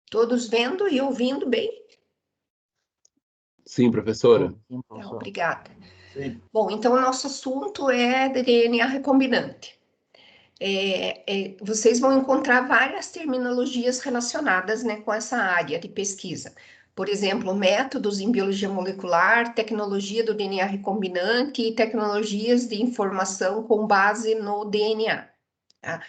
Todos vendo e ouvindo bem? Sim, professora. Sim, professor. Obrigada. Sim. Bom, então o nosso assunto é DNA recombinante. Vocês vão encontrar várias terminologias relacionadas, né, com essa área de pesquisa. Por exemplo, métodos em biologia molecular, tecnologia do DNA recombinante e tecnologias de informação com base no DNA. Tá?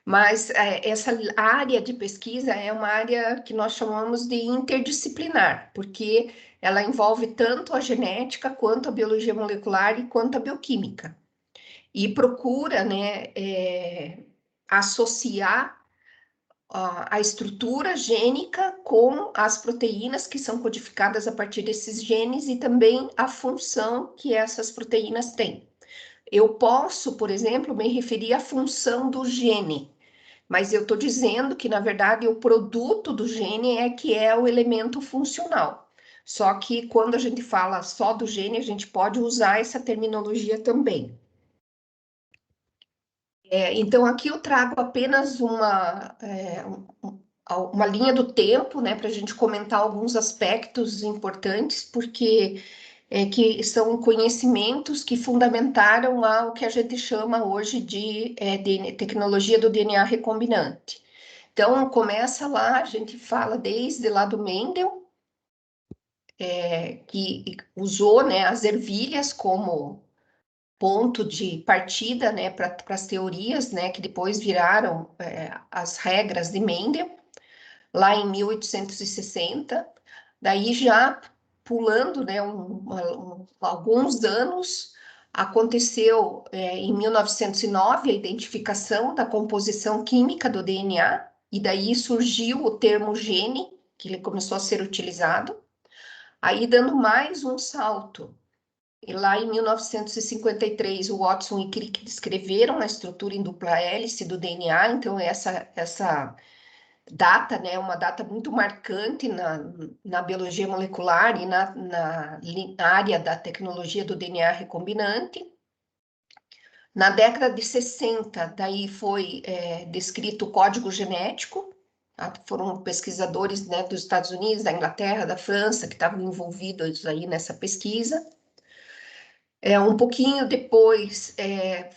Mas essa área de pesquisa é uma área que nós chamamos de interdisciplinar, porque ela envolve tanto a genética, quanto a biologia molecular e quanto a bioquímica. E procura, né, associar a estrutura gênica com as proteínas que são codificadas a partir desses genes e também a função que essas proteínas têm. Eu posso, por exemplo, me referir à função do gene, mas eu estou dizendo que, na verdade, o produto do gene é que é o elemento funcional. Só que quando a gente fala só do gene, a gente pode usar essa terminologia também. Então, aqui eu trago apenas uma linha do tempo, né, para a gente comentar alguns aspectos importantes, porque que são conhecimentos que fundamentaram o que a gente chama hoje de tecnologia do DNA recombinante. Então, começa lá, a gente fala desde lá do Mendel, que usou, né, as ervilhas como ponto de partida, né, para as teorias, né, que depois viraram as regras de Mendel, lá em 1860. Daí já pulando, né, alguns anos, aconteceu em 1909 a identificação da composição química do DNA, e daí surgiu o termo gene, que ele começou a ser utilizado, aí dando mais um salto. E lá em 1953, o Watson e Crick descreveram a estrutura em dupla hélice do DNA, então essa data, né, uma data muito marcante na biologia molecular e na área da tecnologia do DNA recombinante. Na década de 60, daí foi descrito o código genético, tá? Foram pesquisadores, né, dos Estados Unidos, da Inglaterra, da França, que estavam envolvidos aí nessa pesquisa. Um pouquinho depois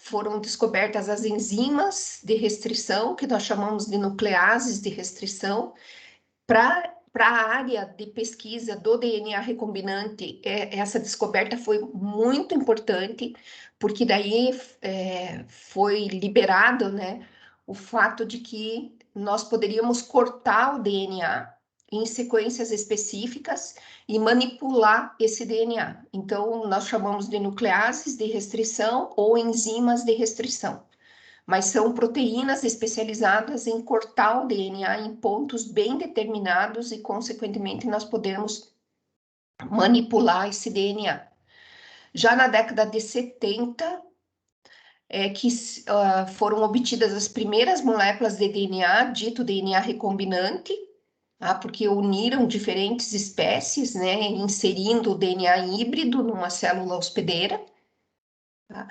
foram descobertas as enzimas de restrição, que nós chamamos de nucleases de restrição. Para a área de pesquisa do DNA recombinante, essa descoberta foi muito importante, porque daí foi liberado, né, o fato de que nós poderíamos cortar o DNA em sequências específicas e manipular esse DNA. Então, nós chamamos de nucleases de restrição ou enzimas de restrição. Mas são proteínas especializadas em cortar o DNA em pontos bem determinados e, consequentemente, nós podemos manipular esse DNA. Já na década de 70, foram obtidas as primeiras moléculas de DNA, dito DNA recombinante, tá? Porque uniram diferentes espécies, né, inserindo o DNA híbrido numa célula hospedeira. Tá?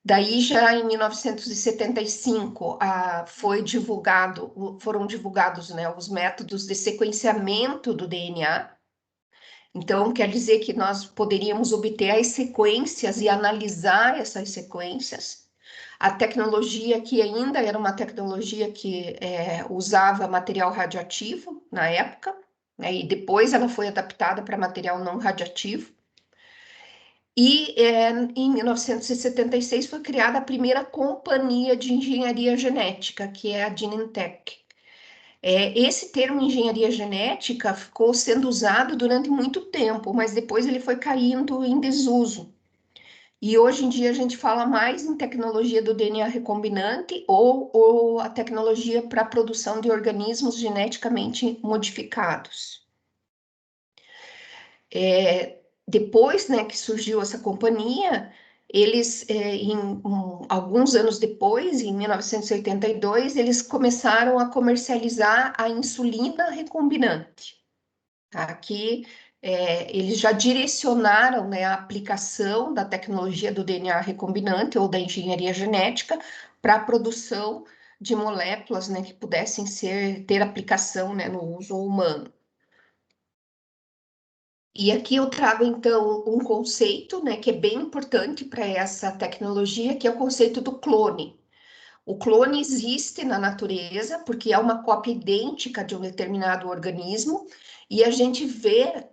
Daí, já em 1975, foram divulgados, né, os métodos de sequenciamento do DNA. Então, quer dizer que nós poderíamos obter as sequências e analisar essas sequências. A tecnologia, que ainda era uma tecnologia que usava material radioativo na época, né, e depois ela foi adaptada para material não radioativo. E em 1976 foi criada a primeira companhia de engenharia genética, que é a Genentech. Esse termo engenharia genética ficou sendo usado durante muito tempo, mas depois ele foi caindo em desuso. E hoje em dia a gente fala mais em tecnologia do DNA recombinante ou a tecnologia para a produção de organismos geneticamente modificados. Depois, né, que surgiu essa companhia, eles, alguns anos depois, em 1982, eles começaram a comercializar a insulina recombinante. Aqui, eles já direcionaram, né, a aplicação da tecnologia do DNA recombinante ou da engenharia genética para a produção de moléculas, né, que pudessem ter aplicação, né, no uso humano. E aqui eu trago, então, um conceito, né, que é bem importante para essa tecnologia, que é o conceito do clone. O clone existe na natureza porque é uma cópia idêntica de um determinado organismo e a gente vê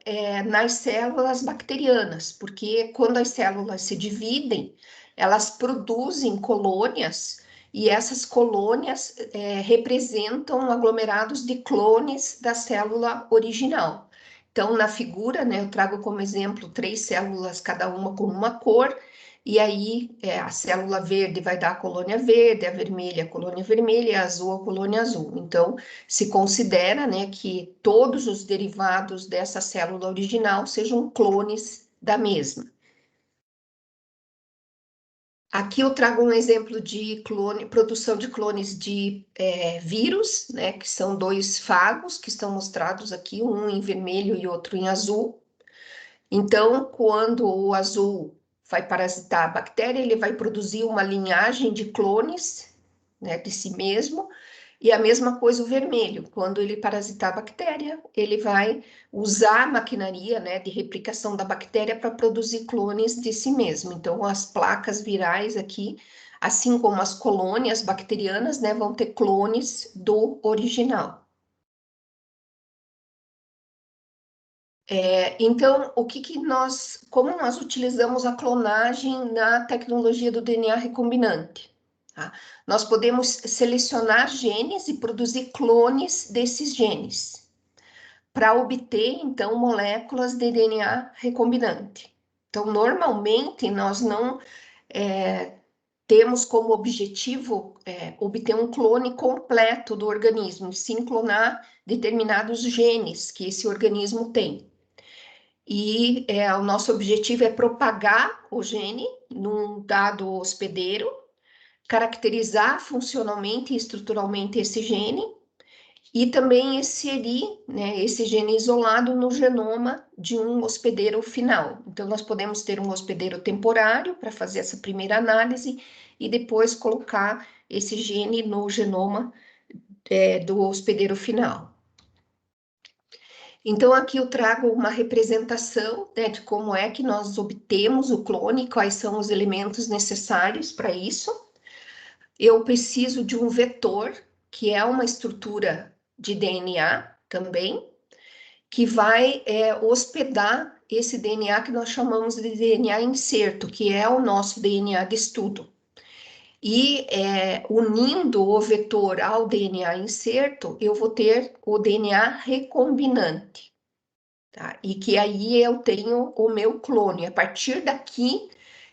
nas células bacterianas, porque quando as células se dividem, elas produzem colônias e essas colônias representam aglomerados de clones da célula original. Então, na figura, né, eu trago como exemplo 3 células, cada uma com uma cor, e aí, a célula verde vai dar a colônia verde, a vermelha a colônia vermelha e a azul a colônia azul. Então, se considera, né, que todos os derivados dessa célula original sejam clones da mesma. Aqui eu trago um exemplo de produção de clones de vírus, né, que são 2 fagos que estão mostrados aqui, um em vermelho e outro em azul. Então, quando o azul vai parasitar a bactéria, ele vai produzir uma linhagem de clones, né, de si mesmo, e a mesma coisa o vermelho, quando ele parasitar a bactéria, ele vai usar a maquinaria, né, de replicação da bactéria para produzir clones de si mesmo. Então, as placas virais aqui, assim como as colônias bacterianas, né, vão ter clones do original. Então, como nós utilizamos a clonagem na tecnologia do DNA recombinante? Tá? Nós podemos selecionar genes e produzir clones desses genes para obter, então, moléculas de DNA recombinante. Então, normalmente, nós não temos como objetivo obter um clone completo do organismo, e sim clonar determinados genes que esse organismo tem. E o nosso objetivo é propagar o gene num dado hospedeiro, caracterizar funcionalmente e estruturalmente esse gene e também inserir, né, esse gene isolado no genoma de um hospedeiro final. Então, nós podemos ter um hospedeiro temporário para fazer essa primeira análise e depois colocar esse gene no genoma do hospedeiro final. Então, aqui eu trago uma representação, né, de como é que nós obtemos o clone, quais são os elementos necessários para isso. Eu preciso de um vetor, que é uma estrutura de DNA também, que vai hospedar esse DNA que nós chamamos de DNA inserto, que é o nosso DNA de estudo. E unindo o vetor ao DNA inserto, eu vou ter o DNA recombinante. Tá? E que aí eu tenho o meu clone. A partir daqui,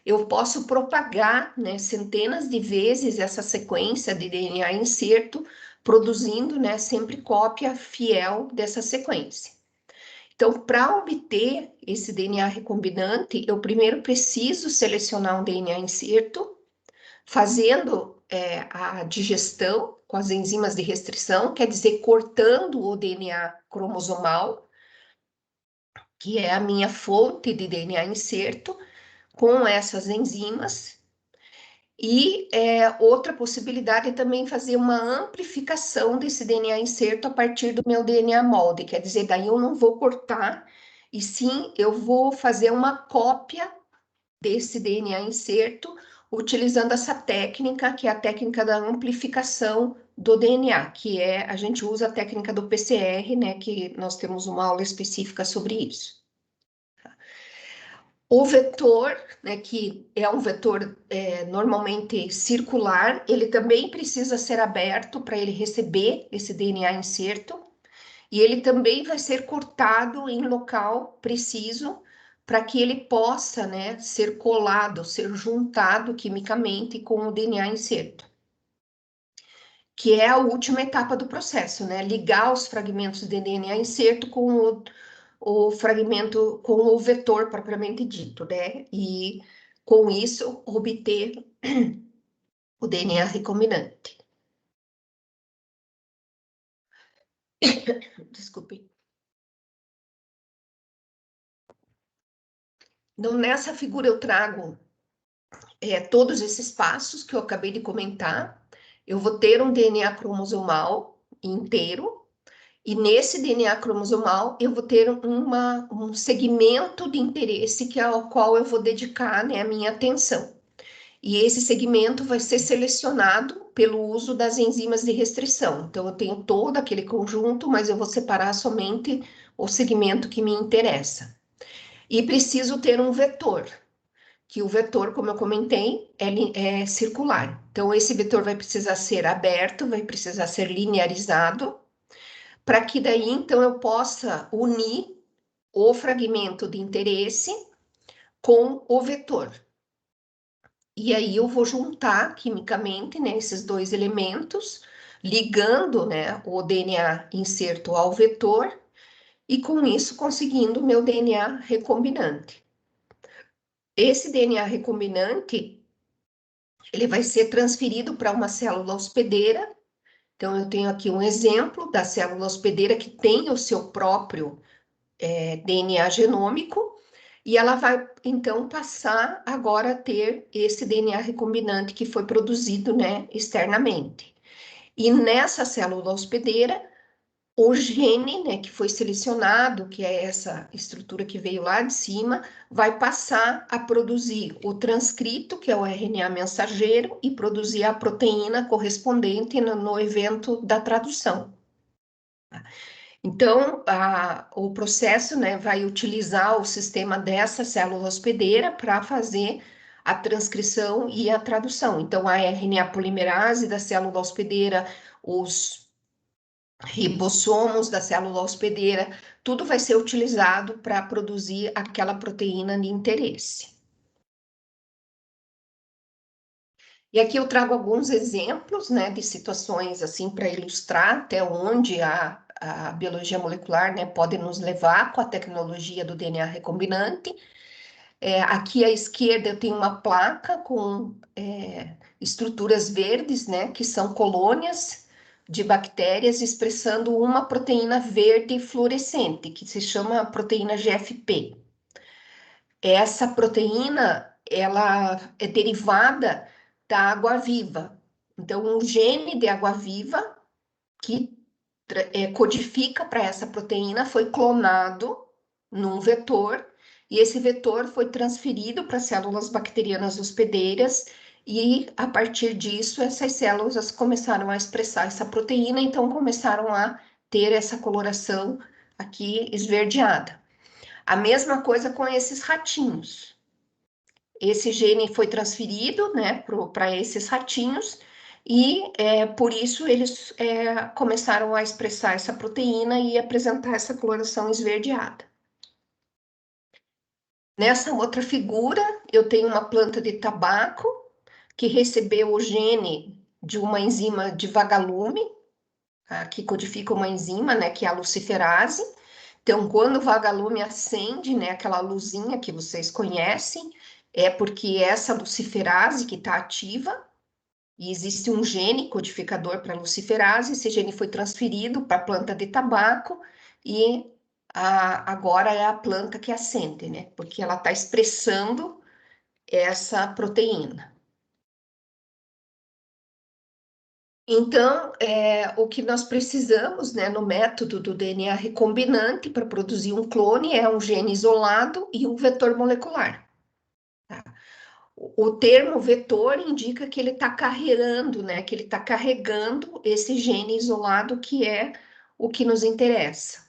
eu posso propagar, né, centenas de vezes essa sequência de DNA inserto, produzindo, né, sempre cópia fiel dessa sequência. Então, para obter esse DNA recombinante, eu primeiro preciso selecionar um DNA inserto, fazendo a digestão com as enzimas de restrição, quer dizer, cortando o DNA cromossomal, que é a minha fonte de DNA inserto, com essas enzimas. E outra possibilidade é também fazer uma amplificação desse DNA inserto a partir do meu DNA molde, quer dizer, daí eu não vou cortar, e sim eu vou fazer uma cópia desse DNA inserto, utilizando essa técnica, que é a técnica da amplificação do DNA, que a gente usa a técnica do PCR, né, que nós temos uma aula específica sobre isso. O vetor, né, que é um vetor normalmente circular, ele também precisa ser aberto para ele receber esse DNA inserto, e ele também vai ser cortado em local preciso para que ele possa, né, ser colado, ser juntado quimicamente com o DNA inserto, que é a última etapa do processo, né? Ligar os fragmentos de DNA inserto com o fragmento, com o vetor propriamente dito, né? E com isso obter o DNA recombinante. Desculpe. Então, nessa figura eu trago todos esses passos que eu acabei de comentar. eu vou ter um DNA cromossomal inteiro, e nesse DNA cromossomal eu vou ter um segmento de interesse que é ao qual eu vou dedicar, né, a minha atenção. E esse segmento vai ser selecionado pelo uso das enzimas de restrição. Então, eu tenho todo aquele conjunto, mas eu vou separar somente o segmento que me interessa. E preciso ter um vetor, que o vetor, como eu comentei, é circular. Então, esse vetor vai precisar ser aberto, vai precisar ser linearizado, para que daí, então, eu possa unir o fragmento de interesse com o vetor. E aí eu vou juntar quimicamente, né, esses dois elementos, ligando, né, o DNA inserto ao vetor, e com isso conseguindo o meu DNA recombinante. Esse DNA recombinante, ele vai ser transferido para uma célula hospedeira. Então, eu tenho aqui um exemplo da célula hospedeira que tem o seu próprio DNA genômico, e ela vai, então, passar agora a ter esse DNA recombinante que foi produzido, né, externamente. E nessa célula hospedeira, o gene, né, que foi selecionado, que é essa estrutura que veio lá de cima, vai passar a produzir o transcrito, que é o RNA mensageiro, e produzir a proteína correspondente no evento da tradução. Então, o processo, né, vai utilizar o sistema dessa célula hospedeira para fazer a transcrição e a tradução. Então, a RNA polimerase da célula hospedeira, os ribossomos da célula hospedeira, tudo vai ser utilizado para produzir aquela proteína de interesse. E aqui eu trago alguns exemplos, né, de situações assim para ilustrar até onde a biologia molecular, né, pode nos levar com a tecnologia do DNA recombinante. Aqui à esquerda eu tenho uma placa com estruturas verdes, né, que são colônias de bactérias expressando uma proteína verde fluorescente, que se chama proteína GFP. Essa proteína, ela é derivada da água-viva. Então, um gene de água-viva que codifica para essa proteína foi clonado num vetor, e esse vetor foi transferido para células bacterianas hospedeiras, e a partir disso, essas células começaram a expressar essa proteína, então começaram a ter essa coloração aqui esverdeada. A mesma coisa com esses ratinhos. Esse gene foi transferido, né, para esses ratinhos, e por isso eles começaram a expressar essa proteína e apresentar essa coloração esverdeada. Nessa outra figura, eu tenho uma planta de tabaco que recebeu o gene de uma enzima de vagalume, tá, que codifica uma enzima, né, que é a luciferase. Então, quando o vagalume acende, né, aquela luzinha que vocês conhecem, é porque essa luciferase que está ativa, e existe um gene codificador para luciferase, esse gene foi transferido para a planta de tabaco, e agora é a planta que acende, né, porque ela está expressando essa proteína. Então, o que nós precisamos, né, no método do DNA recombinante para produzir um clone é um gene isolado e um vetor molecular. Tá? O termo vetor indica que ele está carregando, né, que ele está carregando esse gene isolado que é o que nos interessa.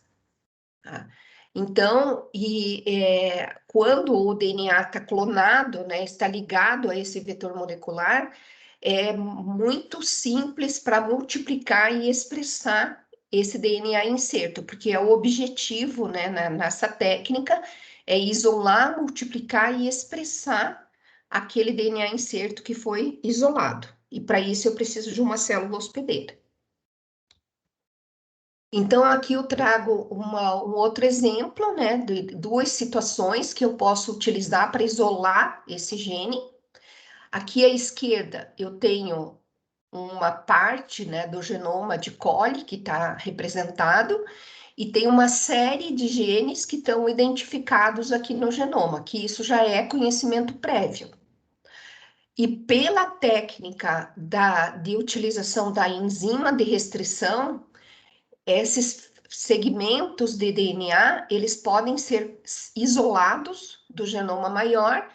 Tá? Então, quando o DNA está clonado, né, está ligado a esse vetor molecular, é muito simples para multiplicar e expressar esse DNA inserto, porque é o objetivo, né, nessa técnica, é isolar, multiplicar e expressar aquele DNA inserto que foi isolado. E para isso eu preciso de uma célula hospedeira. Então, aqui eu trago um outro exemplo, né, de duas situações que eu posso utilizar para isolar esse gene. Aqui à esquerda, eu tenho uma parte, né, do genoma de coli que está representado, e tem uma série de genes que estão identificados aqui no genoma, que isso já é conhecimento prévio. E pela técnica de utilização da enzima de restrição, esses segmentos de DNA, eles podem ser isolados do genoma maior.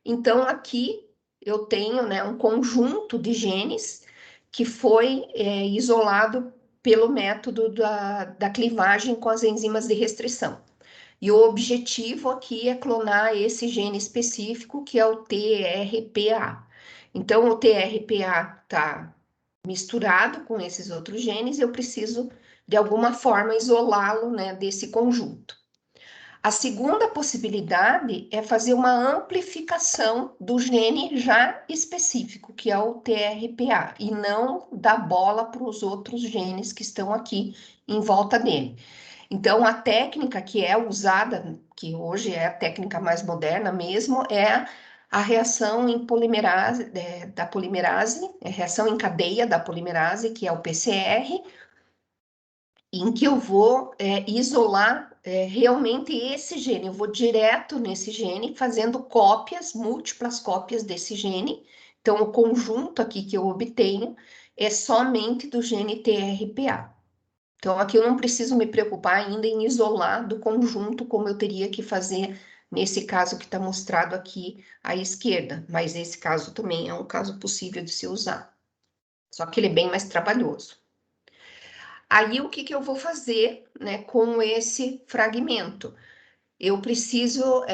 Então, aqui eu tenho, né, um conjunto de genes que foi isolado pelo método da clivagem com as enzimas de restrição. E o objetivo aqui é clonar esse gene específico, que é o TRPA. Então, o TRPA está misturado com esses outros genes, eu preciso, de alguma forma, isolá-lo, né, desse conjunto. A segunda possibilidade é fazer uma amplificação do gene já específico, que é o TRPA, e não dar bola para os outros genes que estão aqui em volta dele. Então, a técnica que é usada, que hoje é a técnica mais moderna mesmo, é a reação em polimerase, da polimerase, reação em cadeia da polimerase, que é o PCR, em que eu vou isolar realmente esse gene. Eu vou direto nesse gene, fazendo cópias, múltiplas cópias desse gene. Então, o conjunto aqui que eu obtenho é somente do gene TRPA. Então, aqui eu não preciso me preocupar ainda em isolar do conjunto, como eu teria que fazer nesse caso que está mostrado aqui à esquerda. Mas esse caso também é um caso possível de se usar. Só que ele é bem mais trabalhoso. Aí, o que que eu vou fazer, né, com esse fragmento? Eu preciso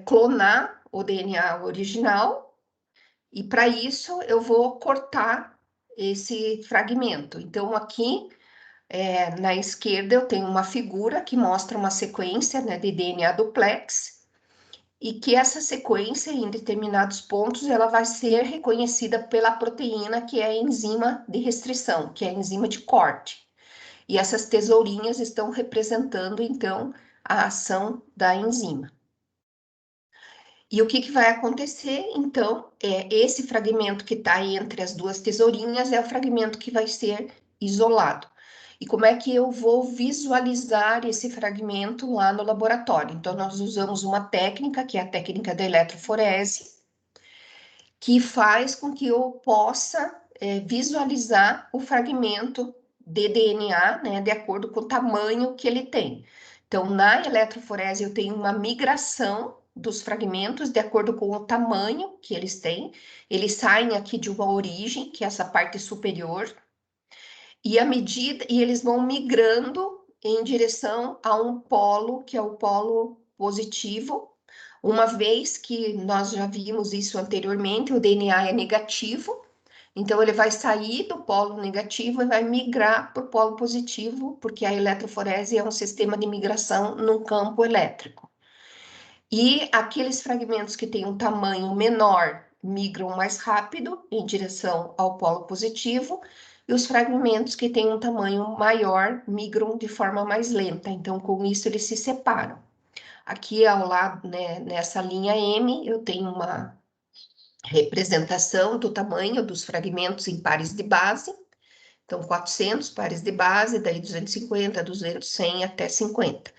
clonar o DNA original, e para isso eu vou cortar esse fragmento. Então, aqui na esquerda eu tenho uma figura que mostra uma sequência, né, de DNA duplex, e que essa sequência, em determinados pontos, ela vai ser reconhecida pela proteína, que é a enzima de restrição, que é a enzima de corte. E essas tesourinhas estão representando, então, a ação da enzima. E o que que vai acontecer, então, esse fragmento que está entre as duas tesourinhas é o fragmento que vai ser isolado. E como é que eu vou visualizar esse fragmento lá no laboratório? Então, nós usamos uma técnica, que é a técnica da eletroforese, que faz com que eu possa visualizar o fragmento de DNA, né, de acordo com o tamanho que ele tem. Então, na eletroforese, eu tenho uma migração dos fragmentos de acordo com o tamanho que eles têm. Eles saem aqui de uma origem, que é essa parte superior, e à medida e eles vão migrando em direção a um polo, que é o polo positivo. Uma vez que nós já vimos isso anteriormente, o DNA é negativo, então ele vai sair do polo negativo e vai migrar para o polo positivo, porque a eletroforese é um sistema de migração no campo elétrico. E aqueles fragmentos que têm um tamanho menor migram mais rápido em direção ao polo positivo, e os fragmentos que têm um tamanho maior migram de forma mais lenta. Então, com isso, eles se separam. Aqui ao lado, né, nessa linha M, eu tenho uma representação do tamanho dos fragmentos em pares de base. Então, 400 pares de base, daí 250, 200, 100 até 50.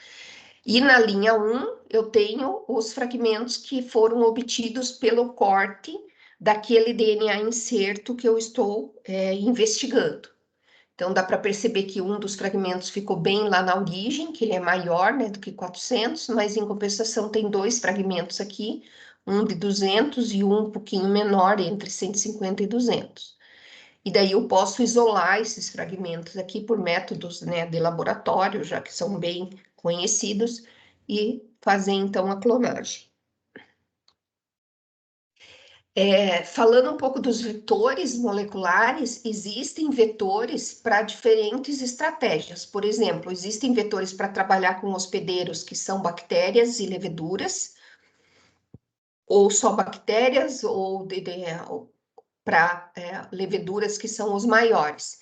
E na linha 1, eu tenho os fragmentos que foram obtidos pelo corte daquele DNA inserto que eu estou investigando. Então, dá para perceber que um dos fragmentos ficou bem lá na origem, que ele é maior, né, do que 400, mas em compensação tem dois fragmentos aqui, um de 200 e um pouquinho menor, entre 150 e 200. E daí eu posso isolar esses fragmentos aqui por métodos, né, de laboratório, já que são bem conhecidos, e fazer então a clonagem. Falando um pouco dos vetores moleculares, existem vetores para diferentes estratégias. Por exemplo, existem vetores para trabalhar com hospedeiros que são bactérias e leveduras, ou só bactérias, ou para leveduras que são os maiores.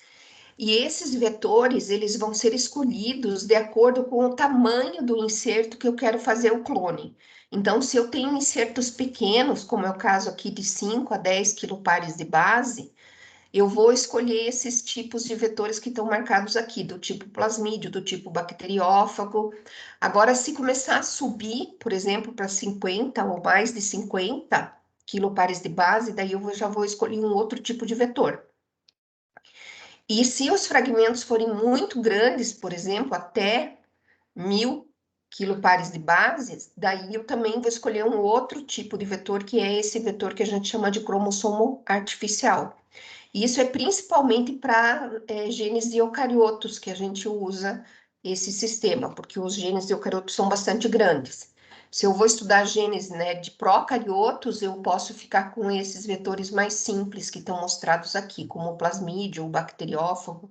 E esses vetores, eles vão ser escolhidos de acordo com o tamanho do inserto que eu quero fazer o clone. Então, se eu tenho insertos pequenos, como é o caso aqui de 5 a 10 quilopares de base, eu vou escolher esses tipos de vetores que estão marcados aqui, do tipo plasmídio, do tipo bacteriófago. Agora, se começar a subir, por exemplo, para 50 ou mais de 50 quilopares de base, daí eu já vou escolher um outro tipo de vetor. E se os fragmentos forem muito grandes, por exemplo, até 1000 quilopares de bases, daí eu também vou escolher um outro tipo de vetor, que é esse vetor que a gente chama de cromossomo artificial. E isso é principalmente para genes de eucariotos que a gente usa esse sistema, porque os genes de eucariotos são bastante grandes. Se eu vou estudar genes, né, de procariotos, eu posso ficar com esses vetores mais simples que estão mostrados aqui, como o plasmídio, o bacteriófago.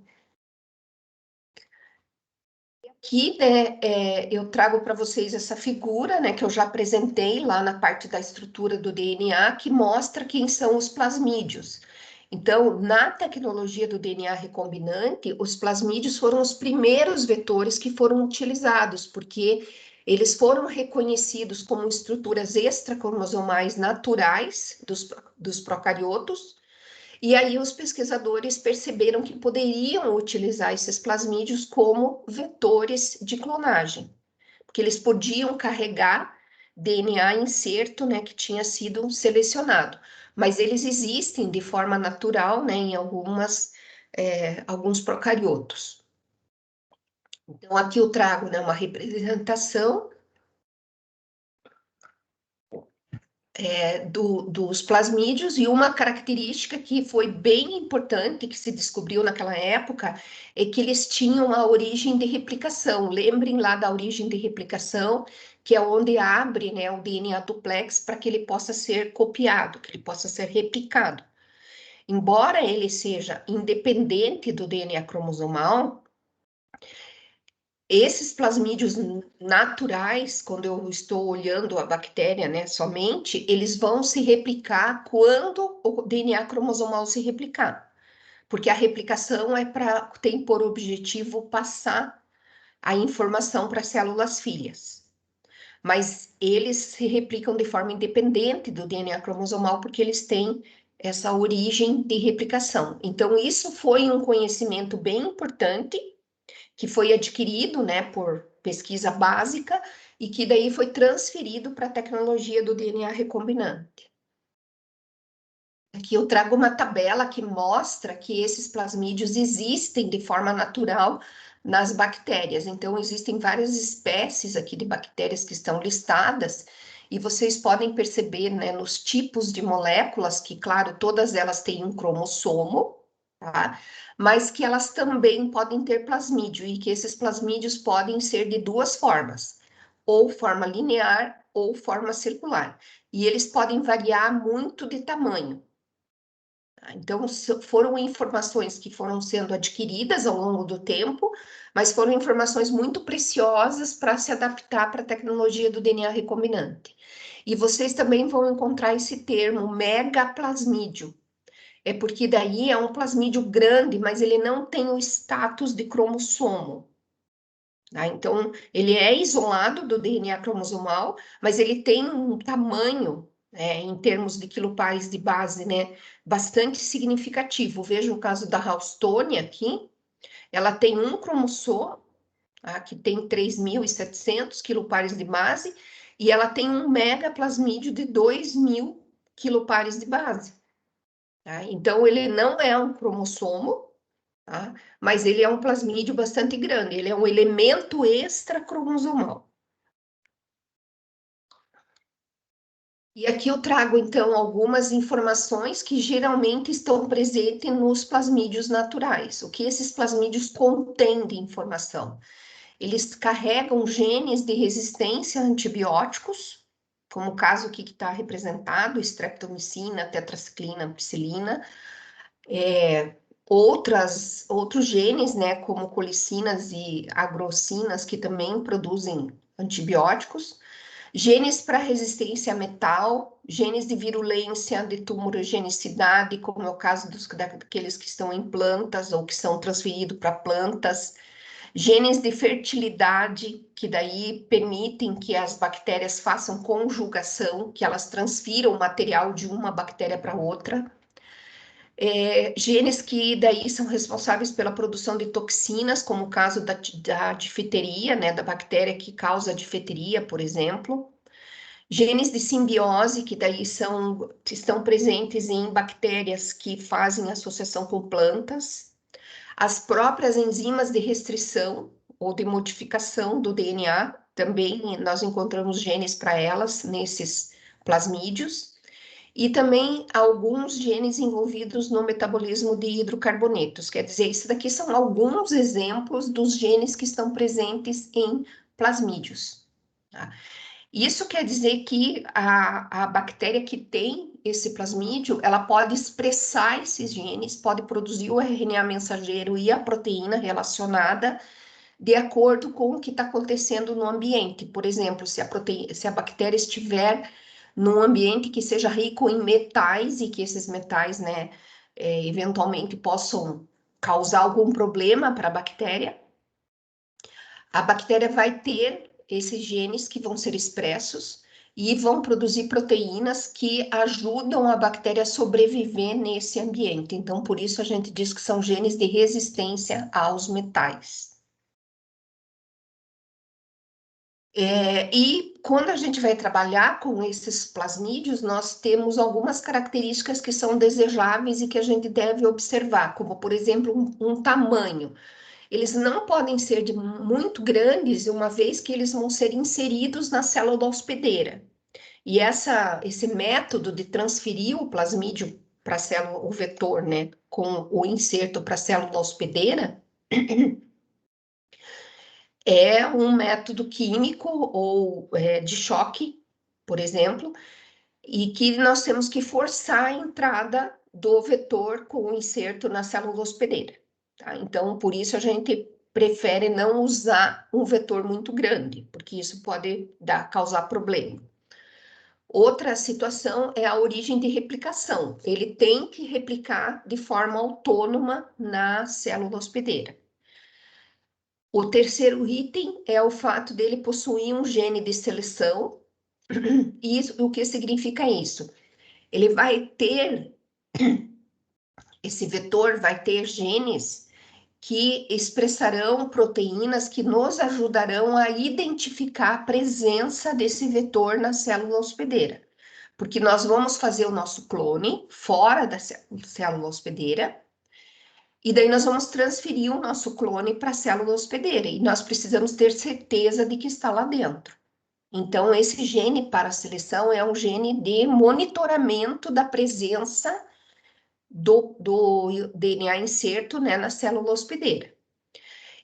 Aqui, né, eu trago para vocês essa figura, né, que eu já apresentei lá na parte da estrutura do DNA, que mostra quem são os plasmídios. Então, na tecnologia do DNA recombinante, os plasmídios foram os primeiros vetores que foram utilizados, porque eles foram reconhecidos como estruturas extracromosomais naturais dos procariotos, e aí os pesquisadores perceberam que poderiam utilizar esses plasmídios como vetores de clonagem, porque eles podiam carregar DNA incerto, né, que tinha sido selecionado, mas eles existem de forma natural, né, em alguns procariotos. Então aqui eu trago, né, uma representação dos plasmídios, e uma característica que foi bem importante, que se descobriu naquela época, é que eles tinham a origem de replicação. Lembrem lá da origem de replicação, que é onde abre, né, o DNA duplex para que ele possa ser copiado, que ele possa ser replicado. Embora ele seja independente do DNA cromossomal, esses plasmídios naturais, quando eu estou olhando a bactéria, né, somente, eles vão se replicar quando o DNA cromossomal se replicar, porque a replicação tem por objetivo passar a informação para as células filhas. Mas eles se replicam de forma independente do DNA cromossomal, porque eles têm essa origem de replicação. Então, isso foi um conhecimento bem importante que foi adquirido, né, por pesquisa básica e que daí foi transferido para a tecnologia do DNA recombinante. Aqui eu trago uma tabela que mostra que esses plasmídios existem de forma natural nas bactérias. Então, existem várias espécies aqui de bactérias que estão listadas, e vocês podem perceber, né, nos tipos de moléculas, que, claro, todas elas têm um cromossomo, tá? Mas que elas também podem ter plasmídio, e que esses plasmídios podem ser de duas formas, ou forma linear ou forma circular. E eles podem variar muito de tamanho. Então, foram informações que foram sendo adquiridas ao longo do tempo, mas foram informações muito preciosas para se adaptar para a tecnologia do DNA recombinante. E vocês também vão encontrar esse termo megaplasmídio. É porque daí é um plasmídio grande, mas ele não tem o status de cromossomo. Tá? Então, ele é isolado do DNA cromossomal, mas ele tem um tamanho, em termos de quilopares de base, né, bastante significativo. Veja o caso da Houstone aqui, ela tem um cromossomo, tá, que tem 3.700 quilopares de base, e ela tem um megaplasmídio de 2.000 quilopares de base. Tá? Então, ele não é um cromossomo, tá? Mas ele é um plasmídio bastante grande, ele é um elemento extracromossomal. E aqui eu trago, então, algumas informações que geralmente estão presentes nos plasmídios naturais. O que esses plasmídios contêm de informação? Eles carregam genes de resistência a antibióticos, como o caso aqui que está representado, streptomicina, tetraciclina, ampicilina, outros genes, né, como colicinas e agrocinas, que também produzem antibióticos, genes para resistência a metal, genes de virulência, de tumorogenicidade, como é o caso daqueles que estão em plantas ou que são transferidos para plantas, genes de fertilidade, que daí permitem que as bactérias façam conjugação, que elas transfiram o material de uma bactéria para outra, genes que daí são responsáveis pela produção de toxinas, como o caso da difteria, né, da bactéria que causa a difteria, por exemplo. Genes de simbiose, que daí estão presentes em bactérias que fazem associação com plantas. As próprias enzimas de restrição ou de modificação do DNA, também nós encontramos genes para elas nesses plasmídios. E também alguns genes envolvidos no metabolismo de hidrocarbonetos. Quer dizer, isso daqui são alguns exemplos dos genes que estão presentes em plasmídios. Tá? Isso quer dizer que a bactéria que tem esse plasmídio, ela pode expressar esses genes, pode produzir o RNA mensageiro e a proteína relacionada de acordo com o que está acontecendo no ambiente. Por exemplo, se a bactéria estiver num ambiente que seja rico em metais e que esses metais, né, eventualmente possam causar algum problema para a bactéria vai ter esses genes que vão ser expressos e vão produzir proteínas que ajudam a bactéria a sobreviver nesse ambiente. Então, por isso a gente diz que são genes de resistência aos metais. E quando a gente vai trabalhar com esses plasmídios, nós temos algumas características que são desejáveis e que a gente deve observar, como, por exemplo, um tamanho. Eles não podem ser muito grandes, uma vez que eles vão ser inseridos na célula hospedeira. E esse método de transferir o plasmídio para a célula, o vetor, né, com o inserto para a célula hospedeira, é um método químico ou de choque, por exemplo, e que nós temos que forçar a entrada do vetor com o inserto na célula hospedeira. Tá? Então, por isso a gente prefere não usar um vetor muito grande, porque isso pode causar problema. Outra situação é a origem de replicação. Ele tem que replicar de forma autônoma na célula hospedeira. O terceiro item é o fato dele possuir um gene de seleção. E o que significa isso? Ele vai ter, esse vetor vai ter genes que expressarão proteínas que nos ajudarão a identificar a presença desse vetor na célula hospedeira. Porque nós vamos fazer o nosso clone fora da célula hospedeira, e daí nós vamos transferir o nosso clone para a célula hospedeira, e nós precisamos ter certeza de que está lá dentro. Então, esse gene para a seleção é um gene de monitoramento da presença do DNA inserto, né, na célula hospedeira.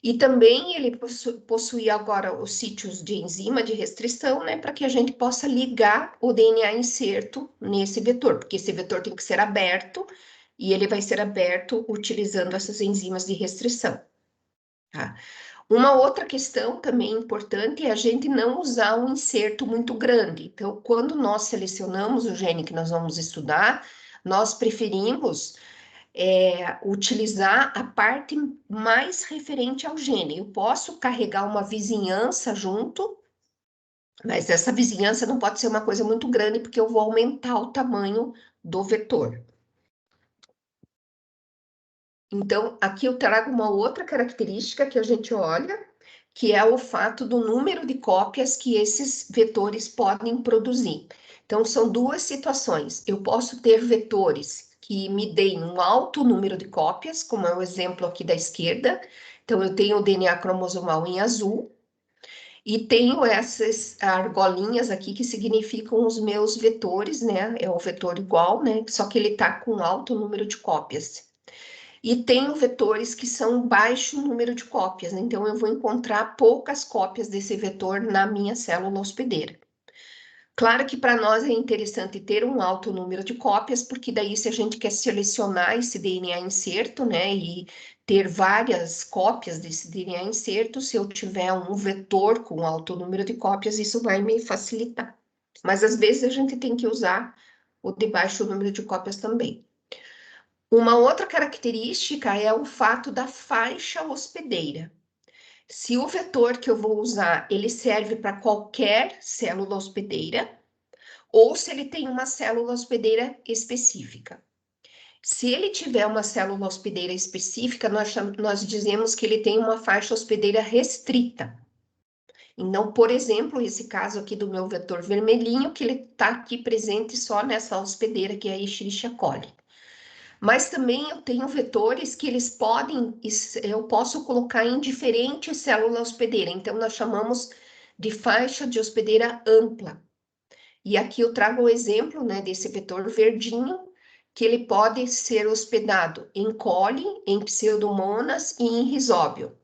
E também ele possui agora os sítios de enzima de restrição, né, para que a gente possa ligar o DNA inserto nesse vetor, porque esse vetor tem que ser aberto e ele vai ser aberto utilizando essas enzimas de restrição. Tá? Uma outra questão também importante é a gente não usar um inserto muito grande. Então, quando nós selecionamos o gene que nós vamos estudar, nós preferimos utilizar a parte mais referente ao gene. Eu posso carregar uma vizinhança junto, mas essa vizinhança não pode ser uma coisa muito grande, porque eu vou aumentar o tamanho do vetor. Então, aqui eu trago uma outra característica que a gente olha, que é o fato do número de cópias que esses vetores podem produzir. Então, são duas situações. Eu posso ter vetores que me deem um alto número de cópias, como é o exemplo aqui da esquerda. Então, eu tenho o DNA cromossomal em azul, e tenho essas argolinhas aqui que significam os meus vetores, né? É o vetor igual, né? Só que ele está com alto número de cópias. E tenho vetores que são baixo número de cópias, então eu vou encontrar poucas cópias desse vetor na minha célula hospedeira. Claro que para nós é interessante ter um alto número de cópias, porque daí se a gente quer selecionar esse DNA inserto, né, e ter várias cópias desse DNA inserto, se eu tiver um vetor com alto número de cópias, isso vai me facilitar. Mas às vezes a gente tem que usar o de baixo número de cópias também. Uma outra característica é o fato da faixa hospedeira. Se o vetor que eu vou usar, ele serve para qualquer célula hospedeira, ou se ele tem uma célula hospedeira específica. Se ele tiver uma célula hospedeira específica, nós dizemos que ele tem uma faixa hospedeira restrita. Então, por exemplo, esse caso aqui do meu vetor vermelhinho, que ele está aqui presente só nessa hospedeira, que é a Escherichia coli. Mas também eu tenho vetores que eles podem, eu posso colocar em diferentes células hospedeiras. Então, nós chamamos de faixa de hospedeira ampla. E aqui eu trago o exemplo, né, desse vetor verdinho, que ele pode ser hospedado em coli, em pseudomonas e em risóbio.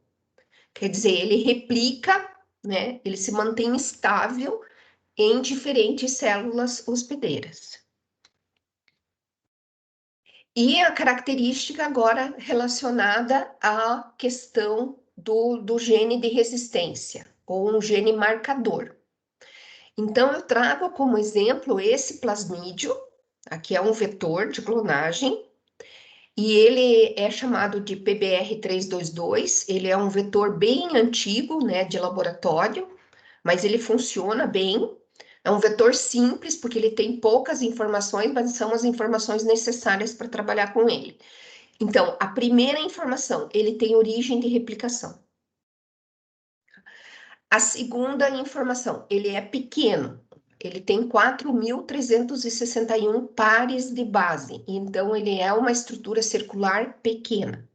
Quer dizer, ele replica, né, ele se mantém estável em diferentes células hospedeiras. E a característica agora relacionada à questão do gene de resistência, ou um gene marcador. Então, eu trago como exemplo esse plasmídio, aqui é um vetor de clonagem, e ele é chamado de PBR322, ele é um vetor bem antigo, né, de laboratório, mas ele funciona bem. É um vetor simples, porque ele tem poucas informações, mas são as informações necessárias para trabalhar com ele. Então, a primeira informação, ele tem origem de replicação. A segunda informação, ele é pequeno. Ele tem 4.361 pares de base, então ele é uma estrutura circular pequena.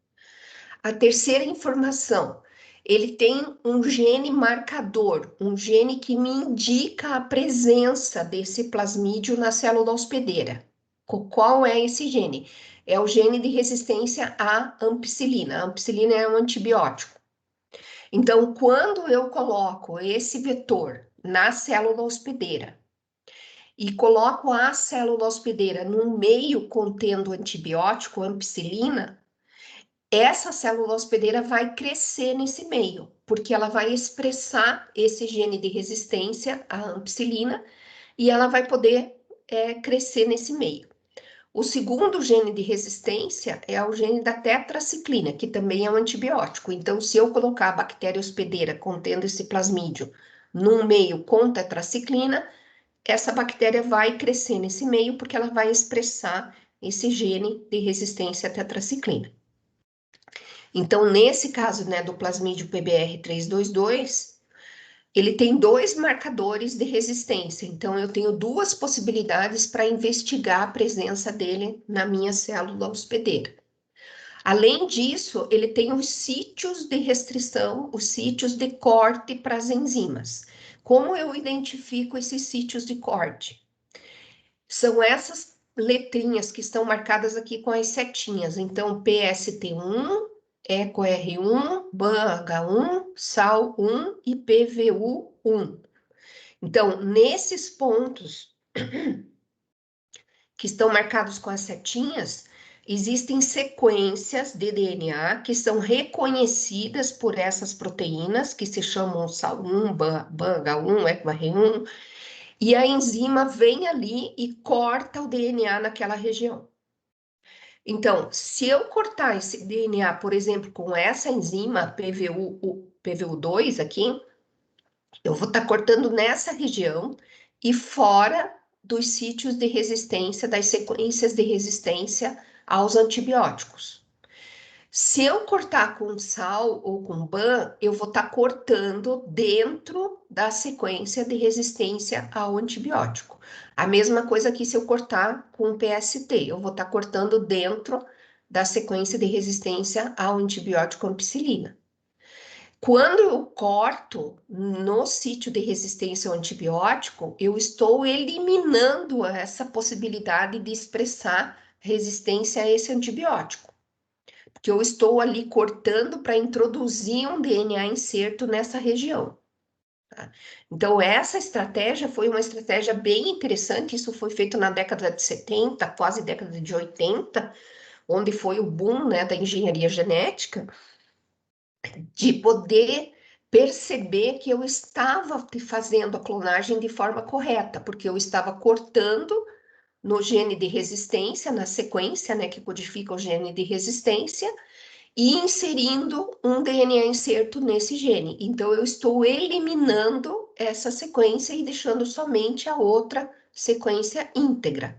A terceira informação, ele tem um gene marcador, um gene que me indica a presença desse plasmídio na célula hospedeira. Qual é esse gene? É o gene de resistência à ampicilina. A ampicilina é um antibiótico. Então, quando eu coloco esse vetor na célula hospedeira e coloco a célula hospedeira num meio contendo antibiótico, ampicilina, essa célula hospedeira vai crescer nesse meio, porque ela vai expressar esse gene de resistência à ampicilina e ela vai poder crescer nesse meio. O segundo gene de resistência é o gene da tetraciclina, que também é um antibiótico. Então, se eu colocar a bactéria hospedeira contendo esse plasmídio num meio com tetraciclina, essa bactéria vai crescer nesse meio porque ela vai expressar esse gene de resistência à tetraciclina. Então, nesse caso, né, do plasmídio PBR322, ele tem dois marcadores de resistência. Então, eu tenho duas possibilidades para investigar a presença dele na minha célula hospedeira. Além disso, ele tem os sítios de restrição, os sítios de corte para as enzimas. Como eu identifico esses sítios de corte? São essas letrinhas que estão marcadas aqui com as setinhas. Então, PST1, EcoR1, BANH1, SAL1 e PVU1. Então, nesses pontos que estão marcados com as setinhas, existem sequências de DNA que são reconhecidas por essas proteínas, que se chamam SAL1, BANH1, EcoR1, e a enzima vem ali e corta o DNA naquela região. Então, se eu cortar esse DNA, por exemplo, com essa enzima PVU2 aqui, eu vou estar cortando nessa região e fora dos sítios de resistência, das sequências de resistência aos antibióticos. Se eu cortar com sal ou com BAN, eu vou estar cortando dentro da sequência de resistência ao antibiótico. A mesma coisa que se eu cortar com PST, eu vou estar cortando dentro da sequência de resistência ao antibiótico ampicilina. Quando eu corto no sítio de resistência ao antibiótico, eu estou eliminando essa possibilidade de expressar resistência a esse antibiótico, porque eu estou ali cortando para introduzir um DNA inserto nessa região. Tá? Então, essa estratégia foi uma estratégia bem interessante, isso foi feito na década de 70, quase década de 80, onde foi o boom, né, da engenharia genética, de poder perceber que eu estava fazendo a clonagem de forma correta, porque eu estava cortando no gene de resistência, na sequência, né, que codifica o gene de resistência, e inserindo um DNA inserto nesse gene. Então, eu estou eliminando essa sequência e deixando somente a outra sequência íntegra.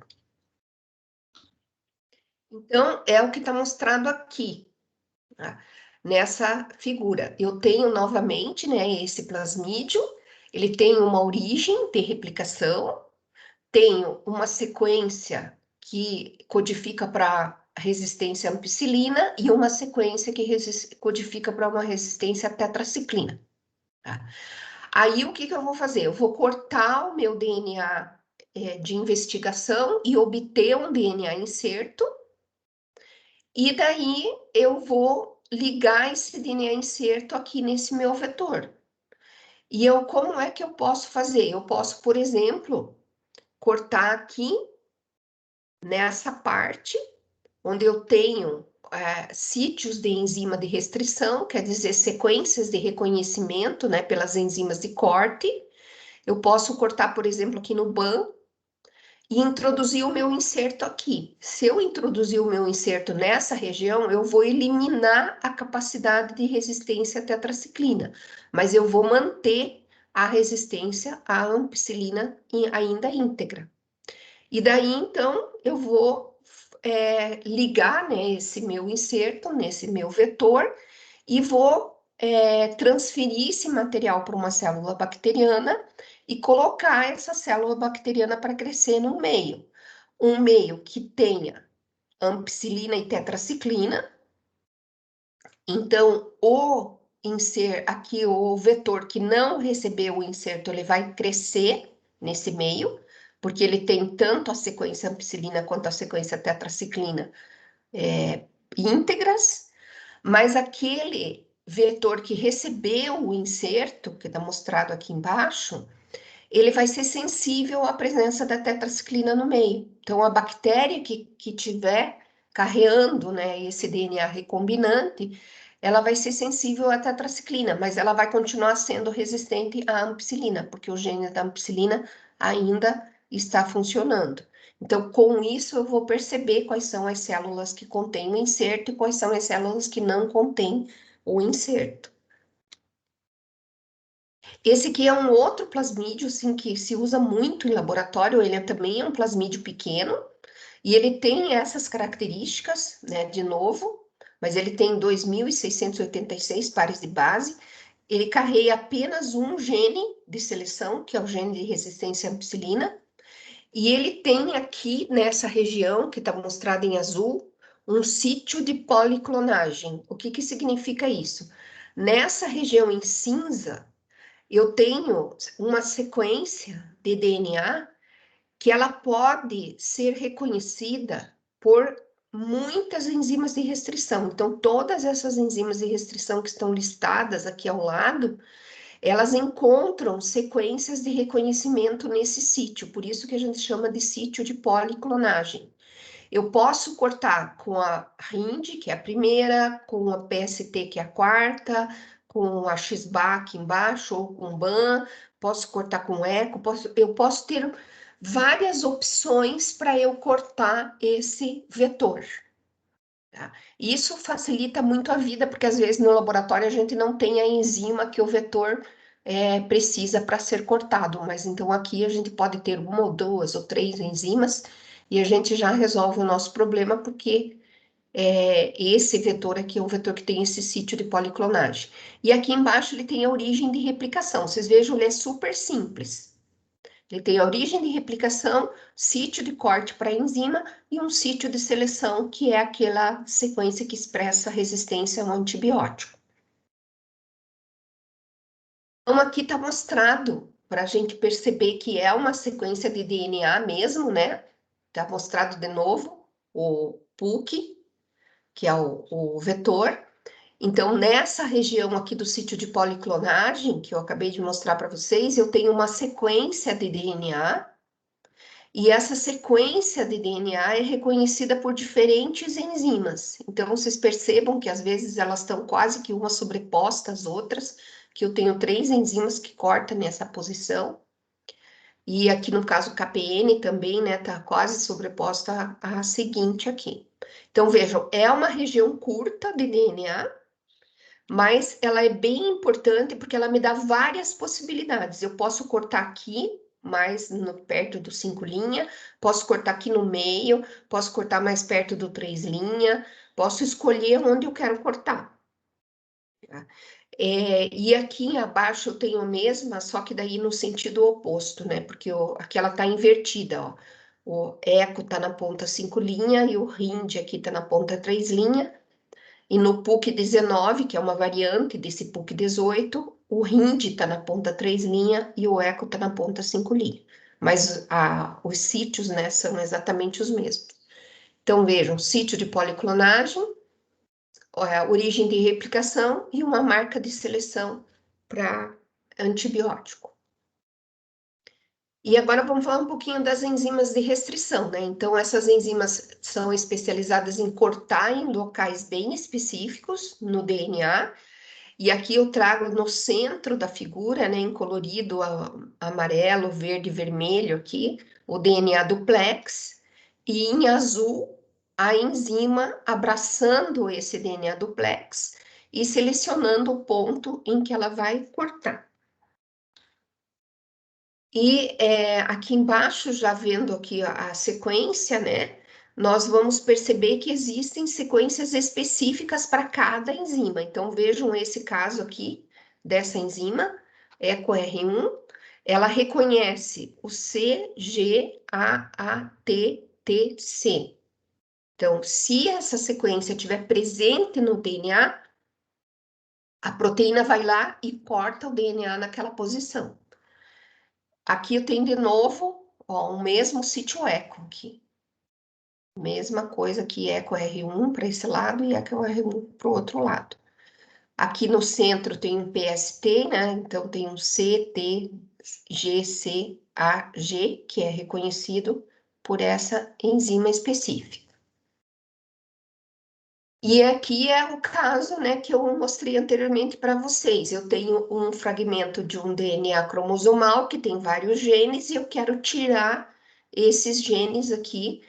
Então, é o que está mostrado aqui, tá? Nessa figura. Eu tenho novamente, né, esse plasmídio, Ele tem uma origem de replicação, tem uma sequência que codifica para resistência à ampicilina e uma sequência que codifica para uma resistência à tetraciclina. Tá? Aí, o que eu vou fazer? Eu vou cortar o meu DNA de investigação e obter um DNA inserto, e daí eu vou ligar esse DNA inserto aqui nesse meu vetor. E como é que eu posso fazer? Eu posso, por exemplo, cortar aqui nessa parte onde eu tenho sítios de enzima de restrição, quer dizer, sequências de reconhecimento, né, pelas enzimas de corte. Eu posso cortar, por exemplo, aqui no BAM e introduzir o meu inserto aqui. Se eu introduzir o meu inserto nessa região, eu vou eliminar a capacidade de resistência à tetraciclina, mas eu vou manter a resistência à ampicilina ainda íntegra. E daí, então, eu vou ligar, né, esse meu inserto nesse meu vetor e vou transferir esse material para uma célula bacteriana e colocar essa célula bacteriana para crescer no meio. Um meio que tenha ampicilina e tetraciclina. Então, aqui o vetor que não recebeu o inserto, ele vai crescer nesse meio, porque ele tem tanto a sequência ampicilina quanto a sequência tetraciclina íntegras, mas aquele vetor que recebeu o inserto, que está mostrado aqui embaixo, ele vai ser sensível à presença da tetraciclina no meio. Então, a bactéria que tiver carreando, né, esse DNA recombinante, ela vai ser sensível à tetraciclina, mas ela vai continuar sendo resistente à ampicilina, porque o gene da ampicilina ainda está funcionando. Então, com isso, eu vou perceber quais são as células que contêm o inserto e quais são as células que não contêm o inserto. Esse aqui é um outro plasmídio, assim, que se usa muito em laboratório, ele também é um plasmídio pequeno, e ele tem essas características, né, de novo, mas ele tem 2.686 pares de base, ele carrega apenas um gene de seleção, que é o gene de resistência à ampicilina, e ele tem aqui, nessa região, que está mostrada em azul, um sítio de policlonagem. O que significa isso? Nessa região em cinza, eu tenho uma sequência de DNA que ela pode ser reconhecida por muitas enzimas de restrição. Então, todas essas enzimas de restrição que estão listadas aqui ao lado, elas encontram sequências de reconhecimento nesse sítio, por isso que a gente chama de sítio de policlonagem. Eu posso cortar com a RIND, que é a primeira, com a PST, que é a quarta, com a XBA embaixo, ou com BAN, posso cortar com ECO, eu posso ter várias opções para eu cortar esse vetor. Tá? Isso facilita muito a vida, porque às vezes no laboratório a gente não tem a enzima que o vetor precisa para ser cortado, mas então aqui a gente pode ter uma ou duas ou três enzimas e a gente já resolve o nosso problema, porque esse vetor aqui é um vetor que tem esse sítio de policlonagem. E aqui embaixo ele tem a origem de replicação. Vocês vejam, ele é super simples. Ele tem a origem de replicação, sítio de corte para enzima e um sítio de seleção, que é aquela sequência que expressa resistência a um antibiótico. Então, aqui está mostrado para a gente perceber que é uma sequência de DNA mesmo, né? Está mostrado de novo o PUC, que é o vetor. Então, nessa região aqui do sítio de policlonagem, que eu acabei de mostrar para vocês, eu tenho uma sequência de DNA, e essa sequência de DNA é reconhecida por diferentes enzimas. Então, vocês percebam que às vezes elas estão quase que uma sobreposta às outras, que eu tenho 3 enzimas que cortam nessa posição. E aqui no caso KPN também, né, tá quase sobreposta à seguinte aqui. Então, vejam, é uma região curta de DNA, mas ela é bem importante porque ela me dá várias possibilidades. Eu posso cortar aqui, mais perto do 5' posso cortar aqui no meio, posso cortar mais perto do 3', posso escolher onde eu quero cortar. Tá? E aqui abaixo eu tenho a mesma, só que daí no sentido oposto, né? Porque aqui ela está invertida, ó. O eco está na ponta 5 linha e o RIND aqui está na ponta 3 linha. E no PUC 19, que é uma variante desse PUC 18, o RIND está na ponta 3 linha e o eco está na ponta 5 linha. Mas os sítios, né, são exatamente os mesmos. Então, vejam, sítio de policlonagem, origem de replicação e uma marca de seleção para antibiótico. E agora vamos falar um pouquinho das enzimas de restrição, né? Então, essas enzimas são especializadas em cortar em locais bem específicos no DNA. E aqui eu trago no centro da figura, né, em colorido amarelo, verde e vermelho aqui, o DNA duplex, e em azul a enzima abraçando esse DNA duplex e selecionando o ponto em que ela vai cortar. E aqui embaixo, já vendo aqui a sequência, né, nós vamos perceber que existem sequências específicas para cada enzima. Então, vejam esse caso aqui, dessa enzima, EcoR1, ela reconhece o CGAATTC. Então, se essa sequência estiver presente no DNA, a proteína vai lá e corta o DNA naquela posição. Aqui eu tenho de novo, ó, o mesmo sítio eco aqui. Mesma coisa que eco R1 para esse lado e eco R1 para o outro lado. Aqui no centro tem um PST, né? Então tem um CTGCAG, que é reconhecido por essa enzima específica. E aqui é o caso, né, que eu mostrei anteriormente para vocês. Eu tenho um fragmento de um DNA cromossomal que tem vários genes e eu quero tirar esses genes aqui,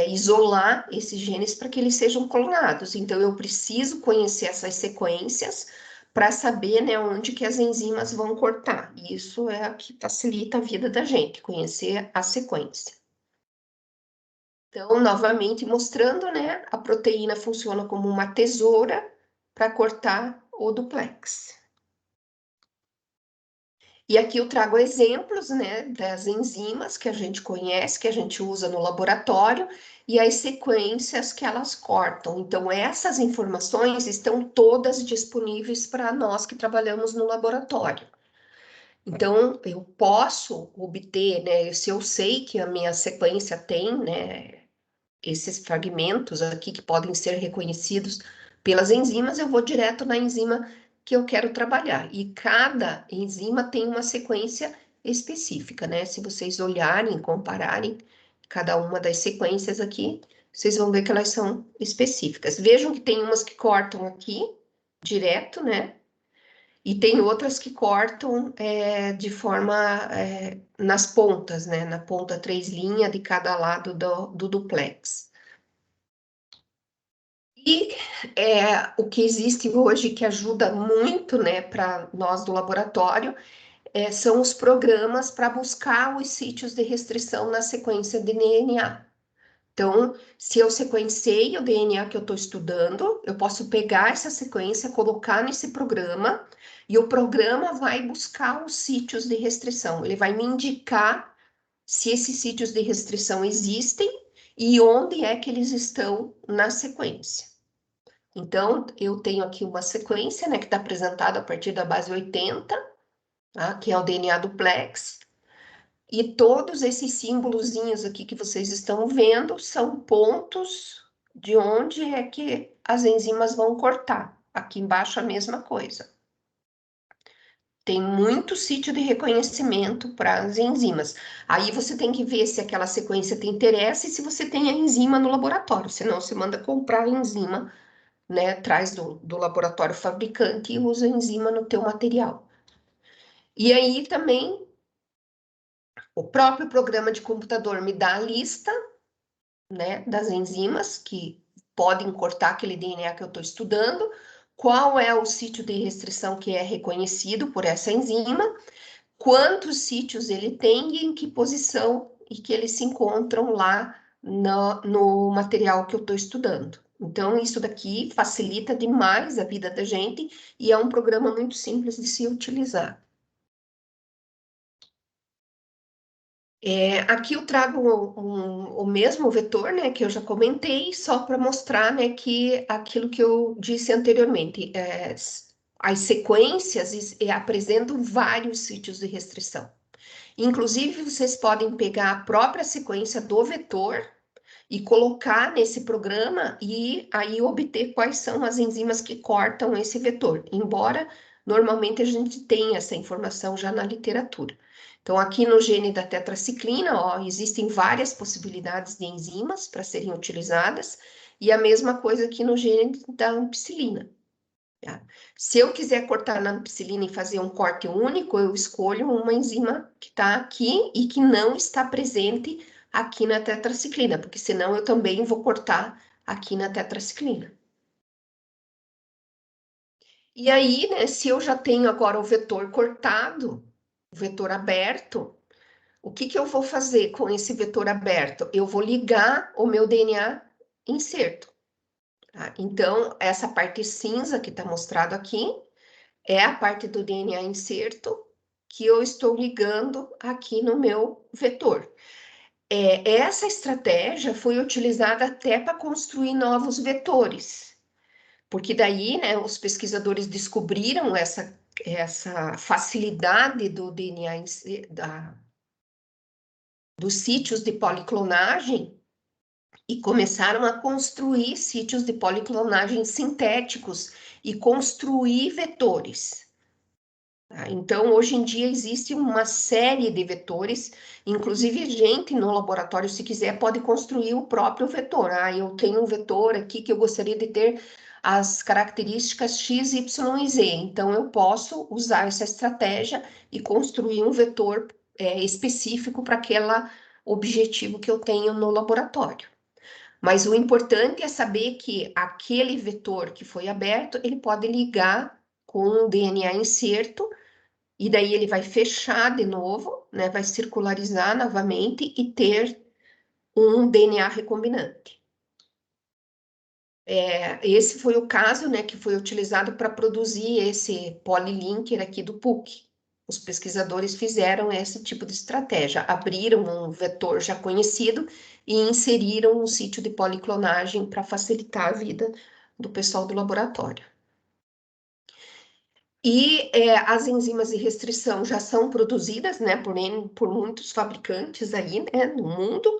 isolar esses genes para que eles sejam clonados. Então, eu preciso conhecer essas sequências para saber, né, onde que as enzimas vão cortar. Isso é o que facilita a vida da gente, conhecer a sequência. Então, novamente mostrando, né, a proteína funciona como uma tesoura para cortar o duplex. E aqui eu trago exemplos, né, das enzimas que a gente conhece, que a gente usa no laboratório, e as sequências que elas cortam. Então, essas informações estão todas disponíveis para nós que trabalhamos no laboratório. Então, eu posso obter, né, se eu sei que a minha sequência tem, né, esses fragmentos aqui que podem ser reconhecidos pelas enzimas, eu vou direto na enzima que eu quero trabalhar. E cada enzima tem uma sequência específica, né? Se vocês olharem, compararem cada uma das sequências aqui, vocês vão ver que elas são específicas. Vejam que tem umas que cortam aqui, direto, né? E tem outras que cortam de forma nas pontas, né? Na ponta 3 linhas de cada lado do duplex. E o que existe hoje que ajuda muito, né, para nós do laboratório, são os programas para buscar os sítios de restrição na sequência de DNA. Então, se eu sequenciei o DNA que eu estou estudando, eu posso pegar essa sequência, colocar nesse programa, e o programa vai buscar os sítios de restrição. Ele vai me indicar se esses sítios de restrição existem e onde é que eles estão na sequência. Então, eu tenho aqui uma sequência, né, que está apresentada a partir da base 80, tá, que é o DNA duplex, e todos esses símbolozinhos aqui que vocês estão vendo são pontos de onde é que as enzimas vão cortar. Aqui embaixo a mesma coisa. Tem muito sítio de reconhecimento para as enzimas. Aí você tem que ver se aquela sequência te interessa e se você tem a enzima no laboratório, senão você manda comprar a enzima, né, atrás do laboratório fabricante e usa a enzima no teu material. E aí também o próprio programa de computador me dá a lista, né, das enzimas que podem cortar aquele DNA que eu estou estudando, qual é o sítio de restrição que é reconhecido por essa enzima, quantos sítios ele tem e em que posição e que eles se encontram lá no material que eu estou estudando. Então, isso daqui facilita demais a vida da gente e é um programa muito simples de se utilizar. Aqui eu trago o mesmo vetor, né, que eu já comentei, só para mostrar, né, que aquilo que eu disse anteriormente, as sequências apresentam vários sítios de restrição. Inclusive, vocês podem pegar a própria sequência do vetor e colocar nesse programa e aí obter quais são as enzimas que cortam esse vetor, embora normalmente a gente tenha essa informação já na literatura. Então, aqui no gene da tetraciclina, ó, existem várias possibilidades de enzimas para serem utilizadas, e a mesma coisa aqui no gene da ampicilina. Tá? Se eu quiser cortar na ampicilina e fazer um corte único, eu escolho uma enzima que está aqui e que não está presente aqui na tetraciclina, porque senão eu também vou cortar aqui na tetraciclina. E aí, né, se eu já tenho agora o vetor cortado, o vetor aberto, o que que eu vou fazer com esse vetor aberto? Eu vou ligar o meu DNA inserto. Tá? Então, essa parte cinza que está mostrado aqui é a parte do DNA inserto que eu estou ligando aqui no meu vetor. Essa estratégia foi utilizada até para construir novos vetores, porque daí, né, os pesquisadores descobriram essa facilidade do DNA, dos sítios de policlonagem, e começaram a construir sítios de policlonagem sintéticos e construir vetores. Tá? Então, hoje em dia, existe uma série de vetores, inclusive gente no laboratório, se quiser, pode construir o próprio vetor. Eu tenho um vetor aqui que eu gostaria de ter as características X, Y e Z. Então, eu posso usar essa estratégia e construir um vetor específico para aquele objetivo que eu tenho no laboratório. Mas o importante é saber que aquele vetor que foi aberto, ele pode ligar com um DNA inserto, e daí ele vai fechar de novo, né? Vai circularizar novamente e ter um DNA recombinante. Esse foi o caso, né, que foi utilizado para produzir esse polylinker aqui do PUC. Os pesquisadores fizeram esse tipo de estratégia, abriram um vetor já conhecido e inseriram um sítio de policlonagem para facilitar a vida do pessoal do laboratório. E as enzimas de restrição já são produzidas, né, por muitos fabricantes aí, né, no mundo,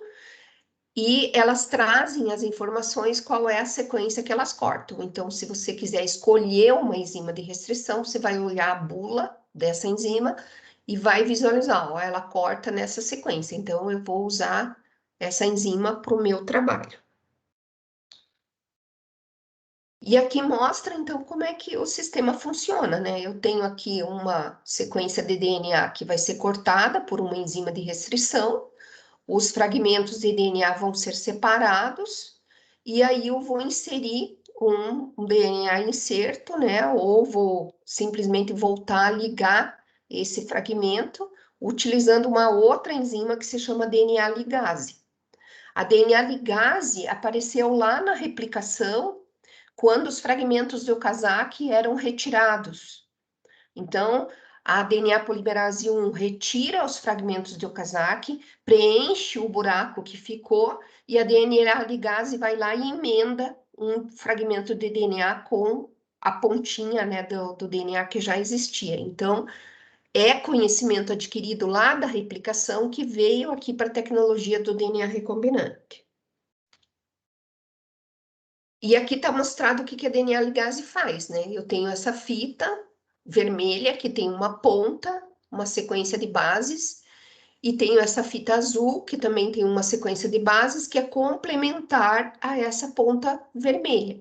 e elas trazem as informações qual é a sequência que elas cortam. Então, se você quiser escolher uma enzima de restrição, você vai olhar a bula dessa enzima e vai visualizar, ó, ela corta nessa sequência. Então, eu vou usar essa enzima para o meu trabalho. E aqui mostra, então, como é que o sistema funciona, né? Eu tenho aqui uma sequência de DNA que vai ser cortada por uma enzima de restrição, os fragmentos de DNA vão ser separados, e aí eu vou inserir um DNA inserto, né? Ou vou simplesmente voltar a ligar esse fragmento, utilizando uma outra enzima que se chama DNA ligase. A DNA ligase apareceu lá na replicação, quando os fragmentos do Okazaki eram retirados. Então, a DNA polimerase 1 retira os fragmentos de Okazaki, preenche o buraco que ficou, e a DNA ligase vai lá e emenda um fragmento de DNA com a pontinha, né, do DNA que já existia. Então, é conhecimento adquirido lá da replicação que veio aqui para a tecnologia do DNA recombinante. E aqui está mostrado o que a DNA ligase faz, né? Eu tenho essa fita vermelha que tem uma ponta, uma sequência de bases, e tenho essa fita azul que também tem uma sequência de bases que é complementar a essa ponta vermelha.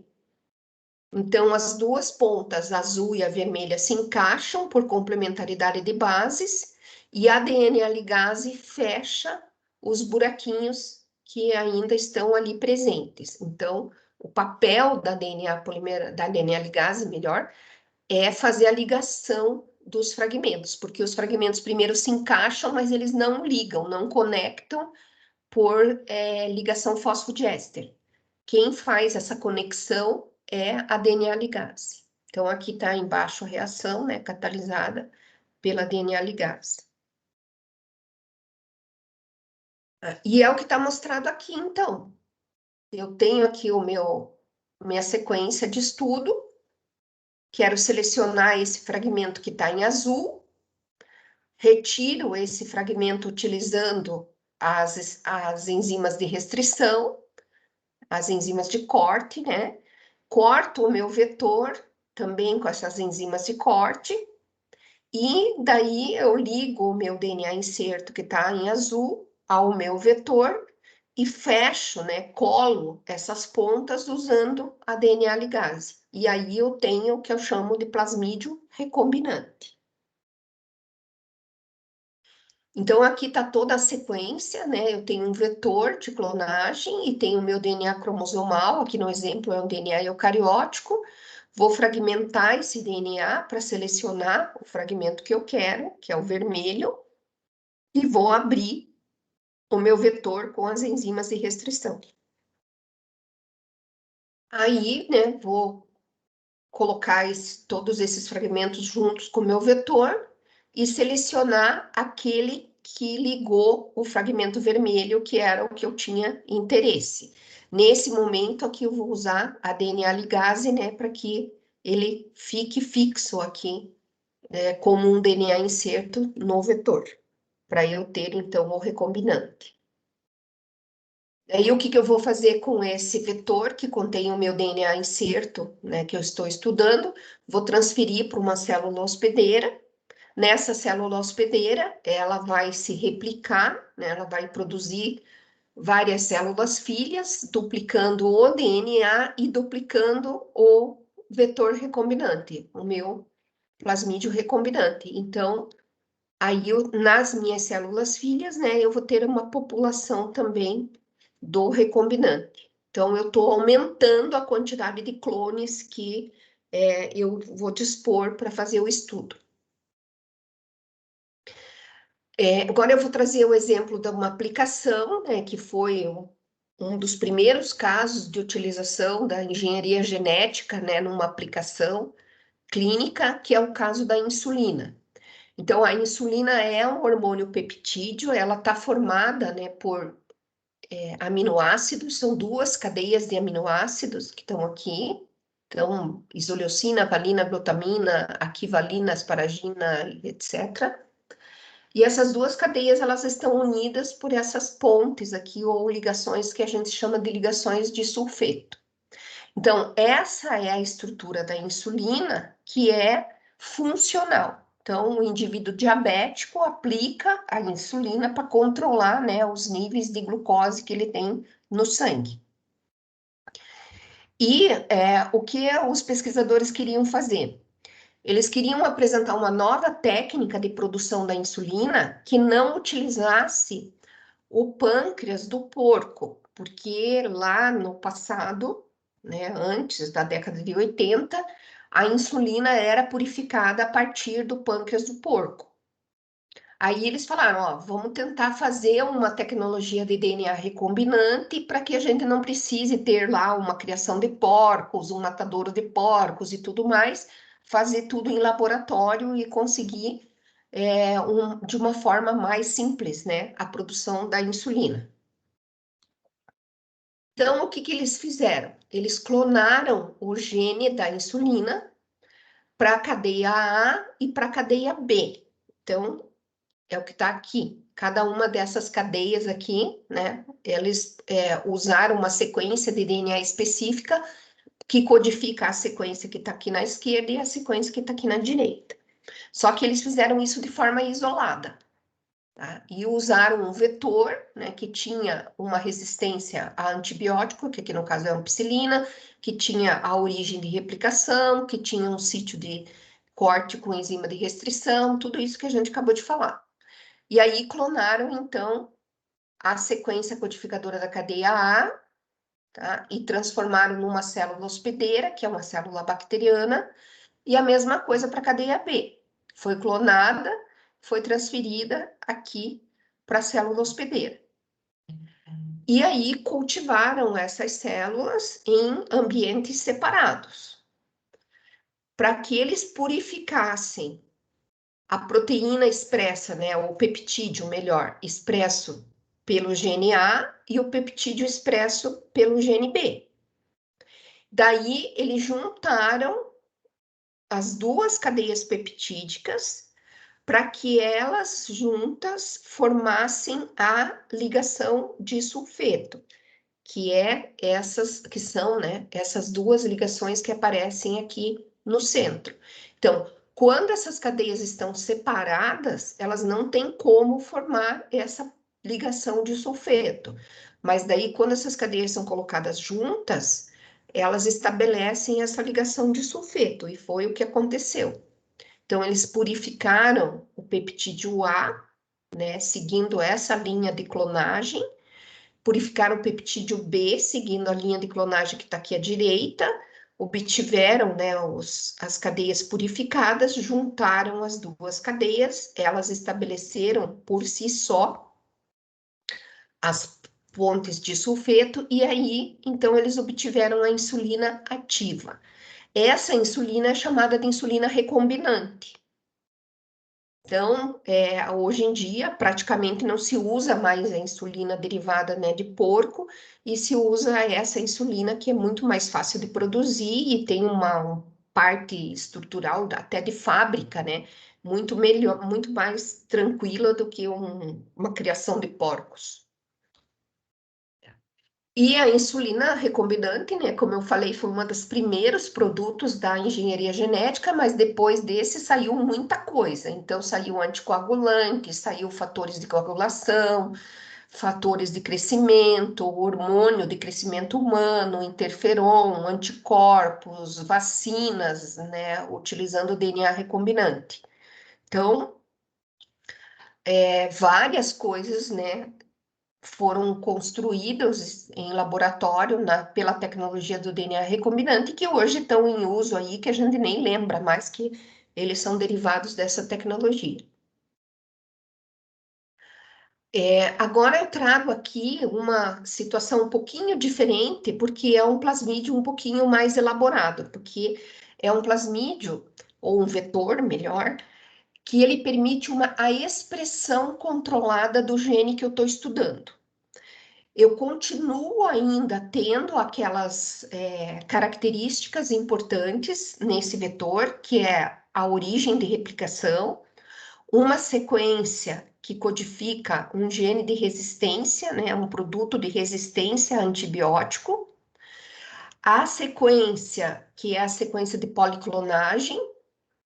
Então, as duas pontas, a azul e a vermelha, se encaixam por complementaridade de bases, e a DNA ligase fecha os buraquinhos que ainda estão ali presentes. Então, o papel da da DNA ligase, melhor, é fazer a ligação dos fragmentos, porque os fragmentos primeiro se encaixam, mas eles não ligam, não conectam por ligação fosfodiéster. quem faz essa conexão é a DNA ligase. Então, aqui está embaixo a reação, né, catalisada pela DNA ligase. E é o que está mostrado aqui, então. Eu tenho aqui minha sequência de estudo, quero selecionar esse fragmento que está em azul, retiro esse fragmento utilizando as enzimas de restrição, as enzimas de corte, né? Corto o meu vetor também com essas enzimas de corte, e daí eu ligo o meu DNA inserto que está em azul ao meu vetor e fecho, né, colo essas pontas usando a DNA ligase. E aí eu tenho o que eu chamo de plasmídio recombinante. Então, aqui está toda a sequência, né? Eu tenho um vetor de clonagem e tenho o meu DNA cromossomal, aqui no exemplo é um DNA eucariótico. Vou fragmentar esse DNA para selecionar o fragmento que eu quero, que é o vermelho, e vou abrir o meu vetor com as enzimas de restrição. Aí, né, vou colocar todos esses fragmentos juntos com o meu vetor e selecionar aquele que ligou o fragmento vermelho, que era o que eu tinha interesse. Nesse momento aqui eu vou usar a DNA ligase, né, para que ele fique fixo aqui, como um DNA inserto no vetor, para eu ter então o recombinante. Aí o que que eu vou fazer com esse vetor que contém o meu DNA inserto, né, que eu estou estudando? Vou transferir para uma célula hospedeira. Nessa célula hospedeira, ela vai se replicar, né, ela vai produzir várias células filhas, duplicando o DNA e duplicando o vetor recombinante, o meu plasmídio recombinante. Então, aí nas minhas células filhas, né, eu vou ter uma população também do recombinante. Então, eu estou aumentando a quantidade de clones que eu vou dispor para fazer o estudo. Agora eu vou trazer o exemplo de uma aplicação, né, que foi um dos primeiros casos de utilização da engenharia genética, né, numa aplicação clínica, que é o caso da insulina. Então, a insulina é um hormônio peptídeo, ela está formada, né, por aminoácidos, são duas cadeias de aminoácidos que estão aqui. Então, isoleucina, valina, glutamina, aquivalina, asparagina, etc. E essas duas cadeias, elas estão unidas por essas pontes aqui, ou ligações que a gente chama de ligações de sulfeto. Então, essa é a estrutura da insulina que é funcional. Então, o indivíduo diabético aplica a insulina para controlar, né, os níveis de glucose que ele tem no sangue. E o que os pesquisadores queriam fazer? Eles queriam apresentar uma nova técnica de produção da insulina que não utilizasse o pâncreas do porco, porque lá no passado, né, antes da década de 80, a insulina era purificada a partir do pâncreas do porco. Aí eles falaram, ó, vamos tentar fazer uma tecnologia de DNA recombinante para que a gente não precise ter lá uma criação de porcos, um matadouro de porcos e tudo mais, fazer tudo em laboratório e conseguir de uma forma mais simples, né, a produção da insulina. Então, o que que eles fizeram? Eles clonaram o gene da insulina para a cadeia A e para a cadeia B. Então, é o que está aqui. Cada uma dessas cadeias aqui, né? Eles usaram uma sequência de DNA específica que codifica a sequência que está aqui na esquerda e a sequência que está aqui na direita. Só que eles fizeram isso de forma isolada. Tá? E usaram um vetor, né, que tinha uma resistência a antibiótico, que aqui no caso é a ampicilina, que tinha a origem de replicação, que tinha um sítio de corte com enzima de restrição, tudo isso que a gente acabou de falar. E aí clonaram, então, a sequência codificadora da cadeia A, tá? E transformaram numa célula hospedeira, que é uma célula bacteriana, e a mesma coisa para a cadeia B. Foi clonada, foi transferida aqui para a célula hospedeira. E aí cultivaram essas células em ambientes separados, para que eles purificassem a proteína expressa, né, o peptídeo, melhor, expresso pelo gene A e o peptídeo expresso pelo gene B. Daí eles juntaram as duas cadeias peptídicas para que elas juntas formassem a ligação de sulfeto, que é essas que são, né, essas duas ligações que aparecem aqui no centro. Então, quando essas cadeias estão separadas, elas não têm como formar essa ligação de sulfeto. Mas daí, quando essas cadeias são colocadas juntas, elas estabelecem essa ligação de sulfeto, e foi o que aconteceu. Então, eles purificaram o peptídeo A, né, seguindo essa linha de clonagem, purificaram o peptídeo B, seguindo a linha de clonagem que está aqui à direita, obtiveram, né, as cadeias purificadas, juntaram as duas cadeias, elas estabeleceram por si só as pontes de sulfeto, e aí, então, eles obtiveram a insulina ativa. Essa insulina é chamada de insulina recombinante. Então, hoje em dia, praticamente não se usa mais a insulina derivada, né, de porco, e se usa essa insulina que é muito mais fácil de produzir e tem uma parte estrutural, até de fábrica, né, muito melhor, muito mais tranquila do que uma criação de porcos. E a insulina recombinante, né, como eu falei, foi um dos primeiros produtos da engenharia genética, mas depois desse saiu muita coisa. Então, saiu anticoagulante, saiu fatores de coagulação, fatores de crescimento, hormônio de crescimento humano, interferon, anticorpos, vacinas, né, utilizando o DNA recombinante. Então, várias coisas, né, foram construídos em laboratório pela tecnologia do DNA recombinante, que hoje estão em uso aí, que a gente nem lembra mais que eles são derivados dessa tecnologia. Agora eu trago aqui uma situação um pouquinho diferente, porque é um plasmídio um pouquinho mais elaborado, porque é um plasmídio, ou um vetor, melhor, que ele permite a expressão controlada do gene que eu estou estudando. Eu continuo ainda tendo aquelas características importantes nesse vetor, que é a origem de replicação, uma sequência que codifica um gene de resistência, né, um produto de resistência a antibiótico, a sequência, que é a sequência de policlonagem,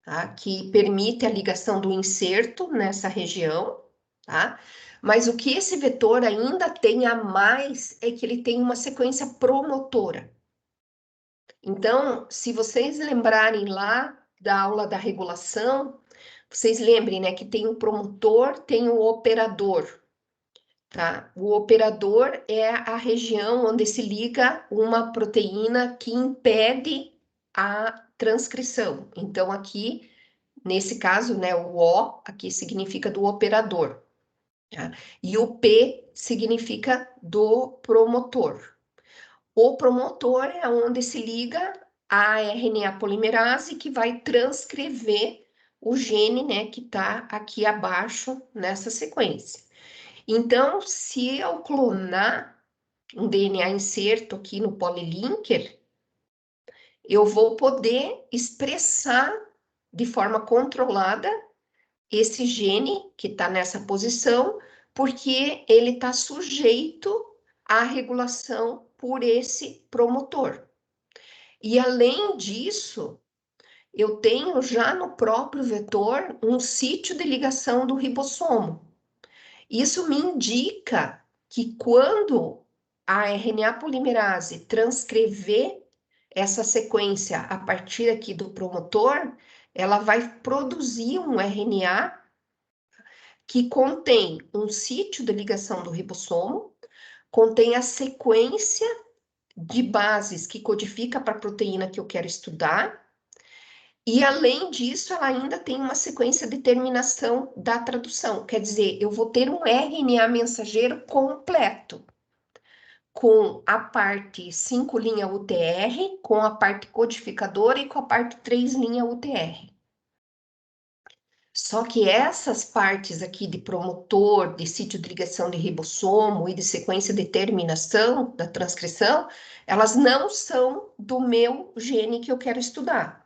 tá, que permite a ligação do inserto nessa região, tá? Mas o que esse vetor ainda tem a mais é que ele tem uma sequência promotora. Então, se vocês lembrarem lá da aula da regulação, vocês lembrem, né, que tem o promotor, tem o operador, tá? O operador é a região onde se liga uma proteína que impede a transcrição. Então, aqui, nesse caso, né, o O aqui significa do operador, tá? E o P significa do promotor. O promotor é onde se liga a RNA polimerase que vai transcrever o gene, né, que está aqui abaixo nessa sequência. Então, se eu clonar um DNA inserto aqui no polylinker, eu vou poder expressar de forma controlada esse gene que está nessa posição, porque ele está sujeito à regulação por esse promotor. E além disso, eu tenho já no próprio vetor um sítio de ligação do ribossomo. Isso me indica que quando a RNA polimerase transcrever essa sequência a partir aqui do promotor, ela vai produzir um RNA que contém um sítio de ligação do ribossomo, contém a sequência de bases que codifica para a proteína que eu quero estudar, e além disso, ela ainda tem uma sequência de terminação da tradução, quer dizer, eu vou ter um RNA mensageiro completo. com a parte 5' UTR, com a parte codificadora e com a parte 3' UTR. Só que essas partes aqui de promotor, de sítio de ligação de ribossomo e de sequência de terminação da transcrição, elas não são do meu gene que eu quero estudar.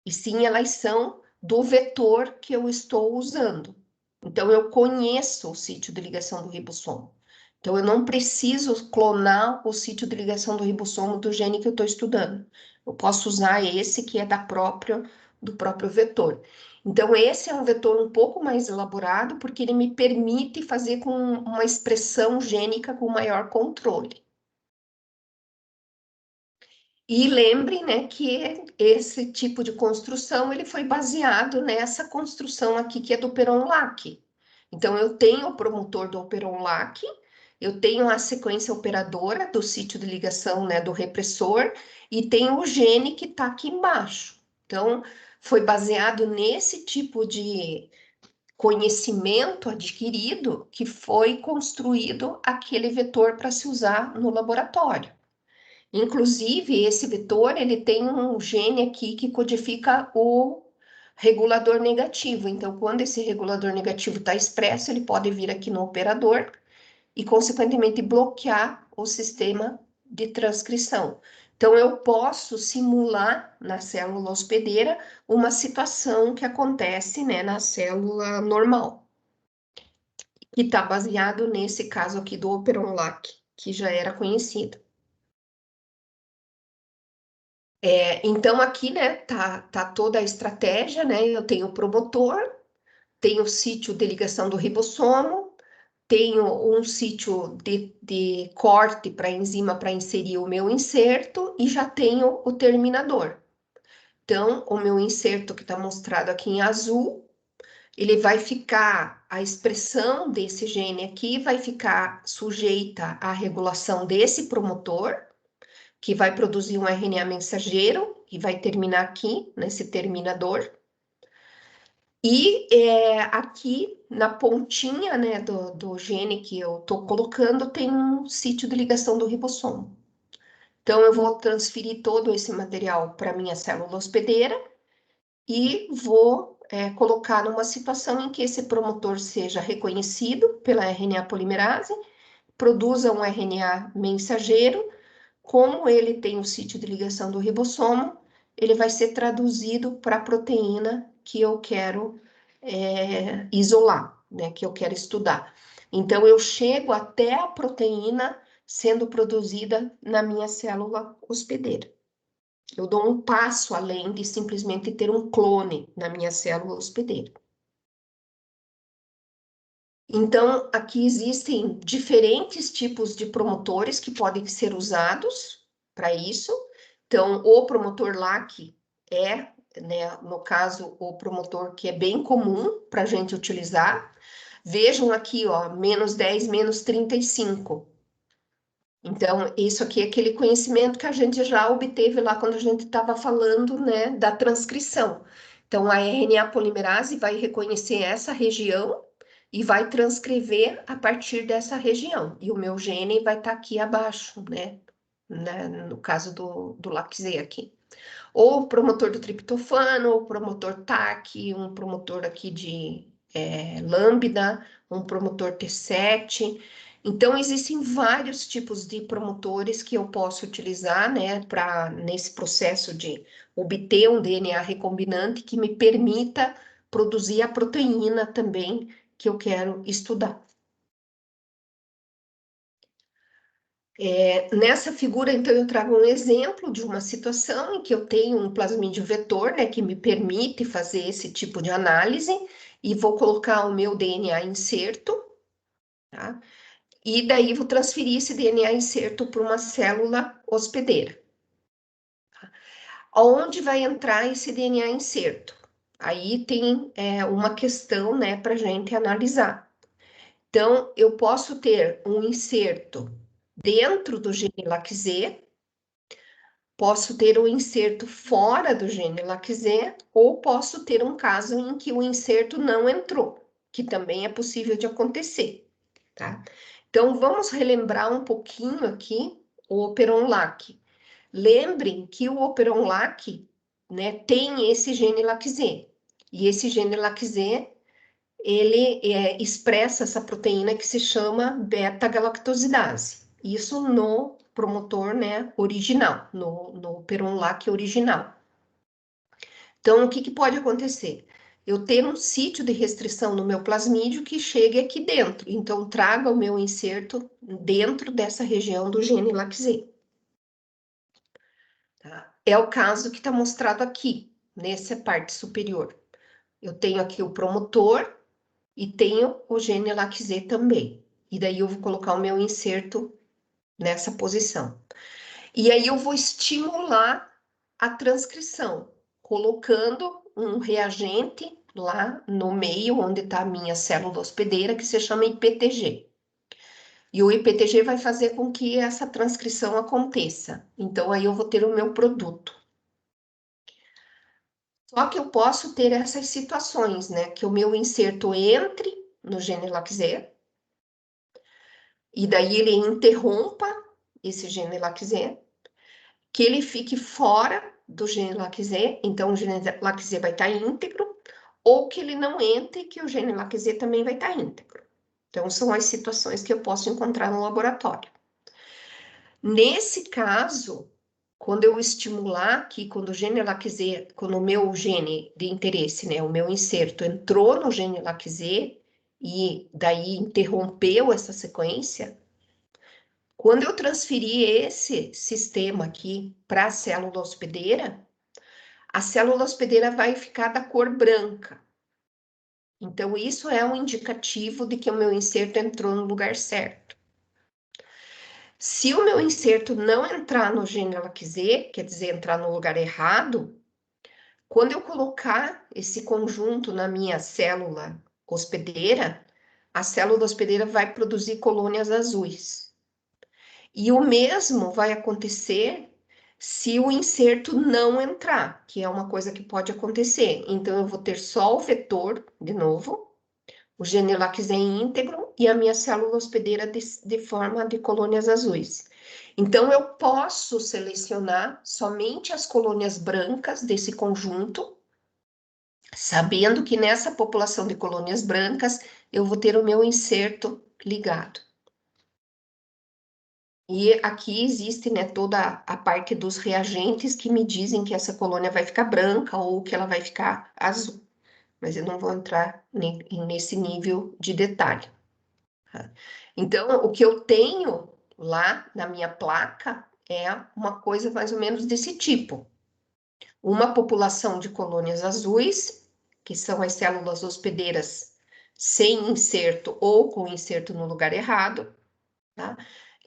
E sim, elas são do vetor que eu estou usando. Então, eu conheço o sítio de ligação do ribossomo. Então, eu não preciso clonar o sítio de ligação do ribossomo do gene que eu estou estudando. Eu posso usar esse que é do próprio vetor. Então, esse é um vetor um pouco mais elaborado, porque ele me permite fazer com uma expressão gênica com maior controle. E lembre, né, que esse tipo de construção ele foi baseado nessa construção aqui que é do Operon-Lac. Então, eu tenho o promotor do Operon-Lac, eu tenho a sequência operadora do sítio de ligação, né, do repressor, e tenho o gene que está aqui embaixo. Então, foi baseado nesse tipo de conhecimento adquirido que foi construído aquele vetor para se usar no laboratório. Inclusive, esse vetor, ele tem um gene aqui que codifica o regulador negativo. Então, quando esse regulador negativo está expresso, ele pode vir aqui no operador e, consequentemente, bloquear o sistema de transcrição. Então, eu posso simular na célula hospedeira uma situação que acontece, né, na célula normal, que está baseado nesse caso aqui do Operon-Lac, que já era conhecido. Então, aqui, né, tá toda a estratégia, né? Eu tenho o promotor, tenho o sítio de ligação do ribossomo, tenho um sítio de corte para enzima para inserir o meu inserto e já tenho o terminador. Então, o meu inserto que está mostrado aqui em azul, ele vai ficar, a expressão desse gene aqui vai ficar sujeita à regulação desse promotor, que vai produzir um RNA mensageiro, que vai terminar aqui, nesse terminador. E aqui, na pontinha, né, do gene que eu estou colocando, tem um sítio de ligação do ribossomo. Então, eu vou transferir todo esse material para minha célula hospedeira e vou colocar numa situação em que esse promotor seja reconhecido pela RNA polimerase, produza um RNA mensageiro. Como ele tem o sítio de ligação do ribossomo, ele vai ser traduzido para a proteína que eu quero isolar, né, que eu quero estudar. Então, eu chego até a proteína sendo produzida na minha célula hospedeira. Eu dou um passo além de simplesmente ter um clone na minha célula hospedeira. Então, aqui existem diferentes tipos de promotores que podem ser usados para isso. Então, o promotor LAC é, né, no caso, o promotor que é bem comum para a gente utilizar. Vejam aqui, ó, -10, -35. Então, isso aqui é aquele conhecimento que a gente já obteve lá quando a gente estava falando, né, da transcrição. Então, a RNA polimerase vai reconhecer essa região e vai transcrever a partir dessa região. E o meu gene vai estar aqui abaixo, né, no caso do LAC-Z aqui. Ou o promotor do triptofano, ou promotor TAC, um promotor aqui de lambda, um promotor T7. Então, existem vários tipos de promotores que eu posso utilizar, né, nesse processo de obter um DNA recombinante que me permita produzir a proteína também que eu quero estudar. Nessa figura, então, eu trago um exemplo de uma situação em que eu tenho um plasmídio vetor, né, que me permite fazer esse tipo de análise, e vou colocar o meu DNA inserto, tá? E daí vou transferir esse DNA inserto para uma célula hospedeira. Onde vai entrar esse DNA inserto? Aí tem uma questão, né, para a gente analisar. Então, eu posso ter um inserto dentro do gene LAC-Z, posso ter um inserto fora do gene LAC-Z, ou posso ter um caso em que o inserto não entrou, que também é possível de acontecer, tá? Então, vamos relembrar um pouquinho aqui o Operon-LAC. Lembrem que o Operon-LAC, né, tem esse gene LAC-Z. E esse gene LAC-Z, ele expressa essa proteína que se chama beta-galactosidase. Isso no promotor, né, original, no Operon-LAC original. Então, o que pode acontecer? Eu ter um sítio de restrição no meu plasmídio que chegue aqui dentro. Então, traga o meu inserto dentro dessa região do gene LAC-Z. Tá? É o caso que está mostrado aqui, nessa parte superior. Eu tenho aqui o promotor e tenho o gene LAC-Z também. E daí eu vou colocar o meu inserto nessa posição. E aí eu vou estimular a transcrição, colocando um reagente lá no meio, onde está a minha célula hospedeira, que se chama IPTG. E o IPTG vai fazer com que essa transcrição aconteça. Então, aí eu vou ter o meu produto. Só que eu posso ter essas situações, né? Que o meu inserto entre no gene LAC-Z, e daí ele interrompa esse gene LAC-Z, que ele fique fora do gene LAC-Z, então o gene LAC-Z vai estar íntegro, ou que ele não entre, que o gene LAC-Z também vai estar íntegro. Então, são as situações que eu posso encontrar no laboratório. Nesse caso, quando eu estimular aqui, quando o gene LAC-Z, quando o meu gene de interesse, né, o meu inserto entrou no gene LAC-Z e daí interrompeu essa sequência, quando eu transferir esse sistema aqui para a célula hospedeira, a célula hospedeira vai ficar da cor branca. Então, isso é um indicativo de que o meu inserto entrou no lugar certo. Se o meu inserto não entrar no gene LAC-Z, quer dizer, entrar no lugar errado, quando eu colocar esse conjunto na minha célula hospedeira, a célula hospedeira vai produzir colônias azuis. E o mesmo vai acontecer se o inserto não entrar, que é uma coisa que pode acontecer. Então, eu vou ter só o vetor, de novo, o gene LAC-Z íntegro e a minha célula hospedeira de forma de colônias azuis. Então, eu posso selecionar somente as colônias brancas desse conjunto, sabendo que nessa população de colônias brancas, eu vou ter o meu inserto ligado. E aqui existe, né, toda a parte dos reagentes que me dizem que essa colônia vai ficar branca ou que ela vai ficar azul. Mas eu não vou entrar nesse nível de detalhe. Tá? Então, o que eu tenho lá na minha placa é uma coisa mais ou menos desse tipo. Uma população de colônias azuis, que são as células hospedeiras sem inserto ou com inserto no lugar errado, tá?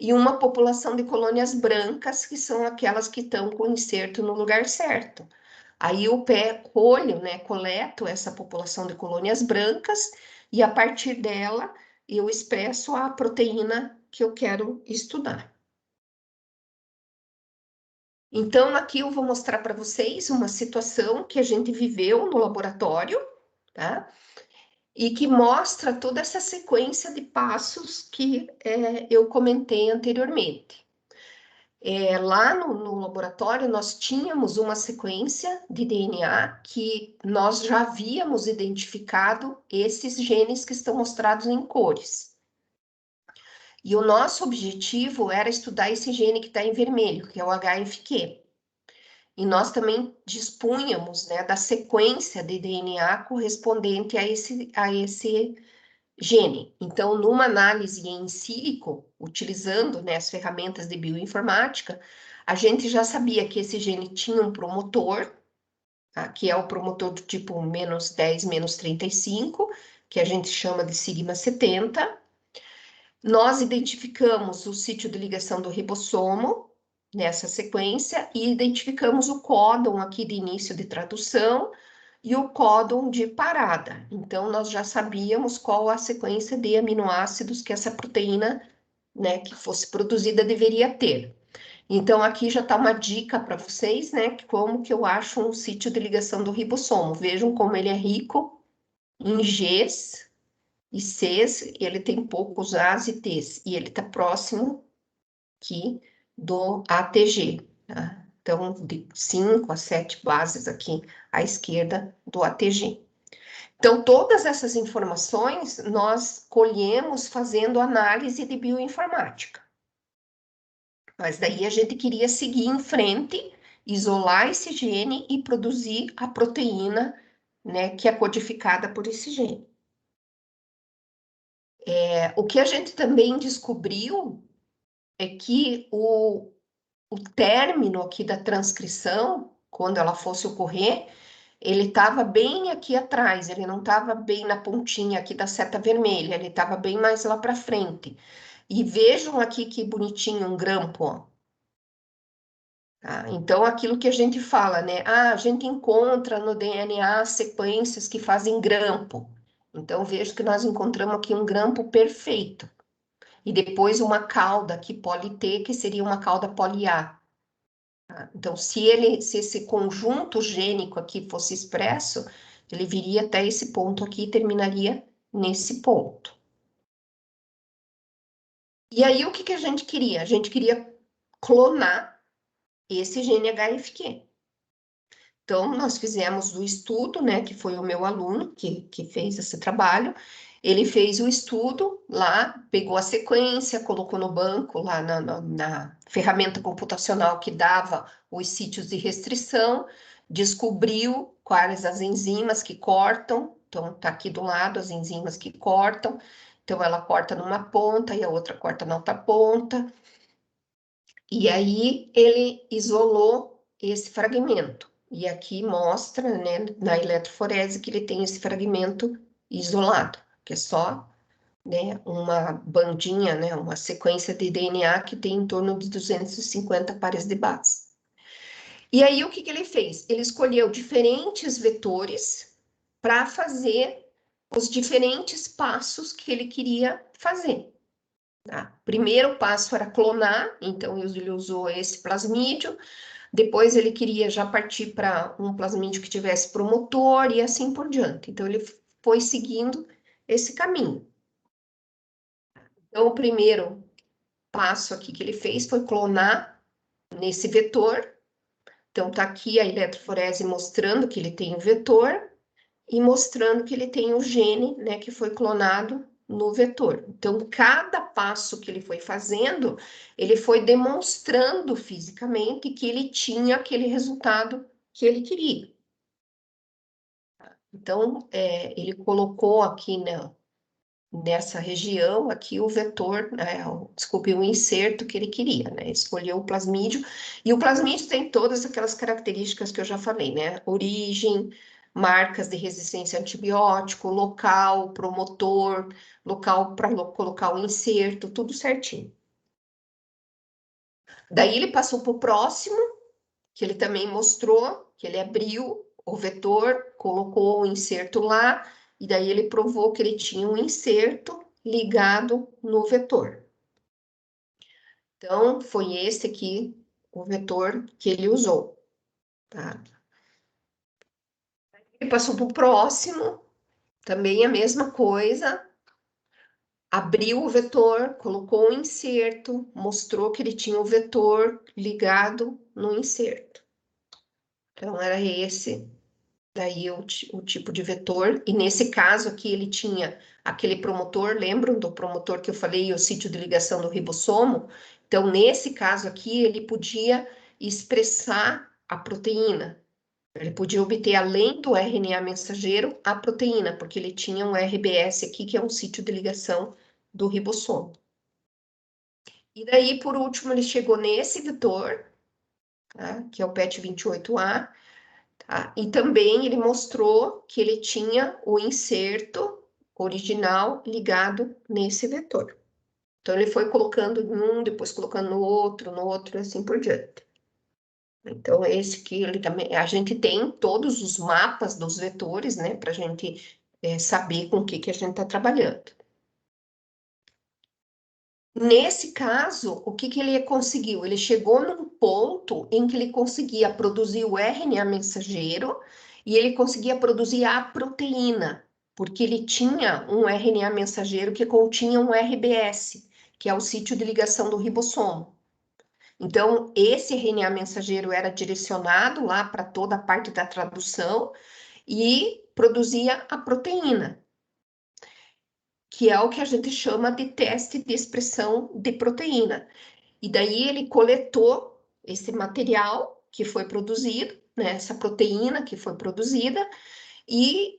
E uma população de colônias brancas, que são aquelas que estão com inserto no lugar certo. Aí o pé colho, né, coleto essa população de colônias brancas e a partir dela eu expresso a proteína que eu quero estudar. Então, aqui eu vou mostrar para vocês uma situação que a gente viveu no laboratório, tá? E que mostra toda essa sequência de passos que eu comentei anteriormente. Lá no laboratório, nós tínhamos uma sequência de DNA que nós já havíamos identificado esses genes que estão mostrados em cores. E o nosso objetivo era estudar esse gene que está em vermelho, que é o HFQ. E nós também dispunhamos, né, da sequência de DNA correspondente a esse gene. Então, numa análise em sílico, utilizando, né, as ferramentas de bioinformática, a gente já sabia que esse gene tinha um promotor, tá, que é o promotor do tipo -10, -35, que a gente chama de sigma 70. Nós identificamos o sítio de ligação do ribossomo nessa sequência e identificamos o códon aqui de início de tradução e o códon de parada. Então, nós já sabíamos qual a sequência de aminoácidos que essa proteína, né, que fosse produzida deveria ter. Então, aqui já está uma dica para vocês, né, como que eu acho um sítio de ligação do ribossomo. Vejam como ele é rico em Gs e Cs, ele tem poucos As e Ts, e ele está próximo aqui do ATG, tá? Então, de 5 a 7 bases aqui à esquerda do ATG. Então, todas essas informações nós colhemos fazendo análise de bioinformática. Mas daí a gente queria seguir em frente, isolar esse gene e produzir a proteína, né, que é codificada por esse gene. O que a gente também descobriu é que o término aqui da transcrição, quando ela fosse ocorrer, ele estava bem aqui atrás, ele não estava bem na pontinha aqui da seta vermelha, ele estava bem mais lá para frente. E vejam aqui que bonitinho um grampo, ó. Tá? Então, aquilo que a gente fala, né? Ah, a gente encontra no DNA sequências que fazem grampo. Então, vejo que nós encontramos aqui um grampo perfeito. E depois uma cauda que pode ter, que seria uma cauda poli-A. Tá? Então, se esse conjunto gênico aqui fosse expresso, ele viria até esse ponto aqui e terminaria nesse ponto. E aí, o que a gente queria? A gente queria clonar esse gene HFQ. Então, nós fizemos o estudo, né, que foi o meu aluno que fez esse trabalho. Ele fez o estudo lá, pegou a sequência, colocou no banco, lá na ferramenta computacional que dava os sítios de restrição, descobriu quais as enzimas que cortam. Então, tá aqui do lado as enzimas que cortam. Então, ela corta numa ponta e a outra corta na outra ponta. E aí, ele isolou esse fragmento. E aqui mostra, né, na eletroforese que ele tem esse fragmento isolado, que é só, né, uma bandinha, né, uma sequência de DNA que tem em torno de 250 pares de base. E aí, o que ele fez? Ele escolheu diferentes vetores para fazer os diferentes passos que ele queria fazer. Tá? Primeiro passo era clonar, então ele usou esse plasmídio. Depois ele queria já partir para um plasmídio que tivesse promotor e assim por diante. Então ele foi seguindo esse caminho. Então o primeiro passo aqui que ele fez foi clonar nesse vetor. Então tá aqui a eletroforese mostrando que ele tem o vetor e mostrando que ele tem o gene, né, que foi clonado no vetor. Então, cada passo que ele foi fazendo, ele foi demonstrando fisicamente que ele tinha aquele resultado que ele queria. Então, ele colocou aqui, né, nessa região, aqui o vetor, né, desculpe, o inserto que ele queria, né, escolheu o plasmídio, e o plasmídio tem todas aquelas características que eu já falei, né, origem, marcas de resistência a antibiótico, local, promotor, local para colocar o inserto, tudo certinho. Daí ele passou para o próximo, que ele também mostrou, que ele abriu o vetor, colocou o inserto lá, e daí ele provou que ele tinha um inserto ligado no vetor. Então, foi esse aqui o vetor que ele usou, tá? Ele passou para o próximo, também a mesma coisa, abriu o vetor, colocou o inserto, mostrou que ele tinha o vetor ligado no inserto. Então, era esse daí o tipo de vetor, e nesse caso aqui ele tinha aquele promotor, lembram do promotor que eu falei, o sítio de ligação do ribossomo? Então, nesse caso aqui, ele podia expressar a proteína, ele podia obter, além do RNA mensageiro, a proteína, porque ele tinha um RBS aqui, que é um sítio de ligação do ribossomo. E daí, por último, ele chegou nesse vetor, tá? Que é o PET28A, tá? E também ele mostrou que ele tinha o inserto original ligado nesse vetor. Então, ele foi colocando em um, depois colocando no outro, assim por diante. Então, esse que ele também, a gente tem todos os mapas dos vetores, né, para a gente saber com o que a gente está trabalhando. Nesse caso, o que ele conseguiu? Ele chegou num ponto em que ele conseguia produzir o RNA mensageiro e ele conseguia produzir a proteína. porque ele tinha um RNA mensageiro que continha um RBS, que é o sítio de ligação do ribossomo. Então, esse RNA mensageiro era direcionado lá para toda a parte da tradução e produzia a proteína, que é o que a gente chama de teste de expressão de proteína. E daí ele coletou esse material que foi produzido, né, essa proteína que foi produzida, e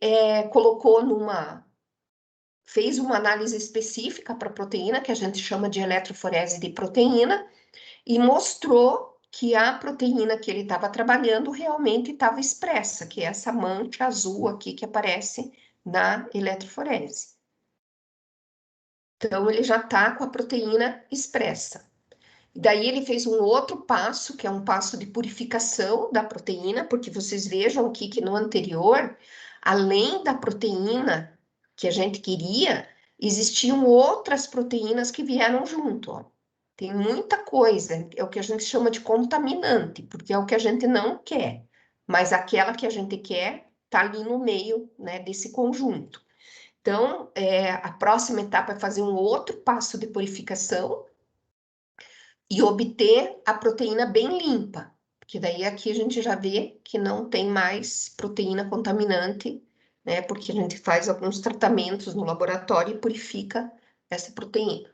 fez uma análise específica para a proteína, que a gente chama de eletroforese de proteína, e mostrou que a proteína que ele estava trabalhando realmente estava expressa, que é essa mancha azul aqui que aparece na eletroforese. Então, ele já está com a proteína expressa. Daí ele fez um outro passo, que é um passo de purificação da proteína, porque vocês vejam aqui que no anterior, além da proteína que a gente queria, existiam outras proteínas que vieram junto, ó. Tem muita coisa, é o que a gente chama de contaminante, porque é o que a gente não quer, mas aquela que a gente quer está ali no meio, né, desse conjunto. Então, a próxima etapa é fazer um outro passo de purificação, e obter a proteína bem limpa, porque daí aqui a gente já vê que não tem mais proteína contaminante, né? Porque a gente faz alguns tratamentos no laboratório e purifica essa proteína.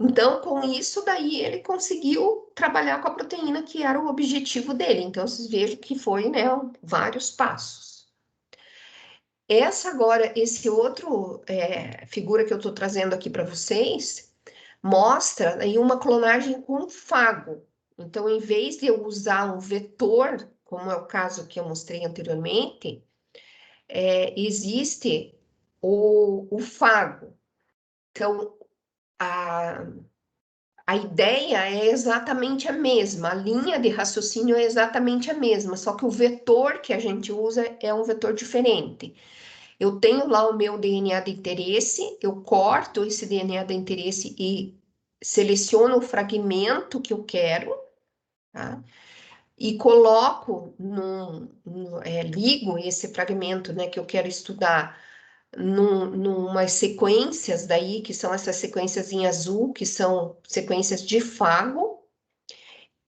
Então, com isso daí, ele conseguiu trabalhar com a proteína que era o objetivo dele. Então, vocês vejam que foi, né, vários passos. Esse outro figura que eu estou trazendo aqui para vocês, mostra aí uma clonagem com fago. Então, em vez de eu usar um vetor, como é o caso que eu mostrei anteriormente, existe o fago. Então, a ideia é exatamente a mesma, a linha de raciocínio é exatamente a mesma, só que o vetor que a gente usa é um vetor diferente. Eu tenho lá o meu DNA de interesse, eu corto esse DNA de interesse e seleciono o fragmento que eu quero, tá? E coloco ligo esse fragmento, né, que eu quero estudar numas sequências daí, que são essas sequências em azul, que são sequências de fago,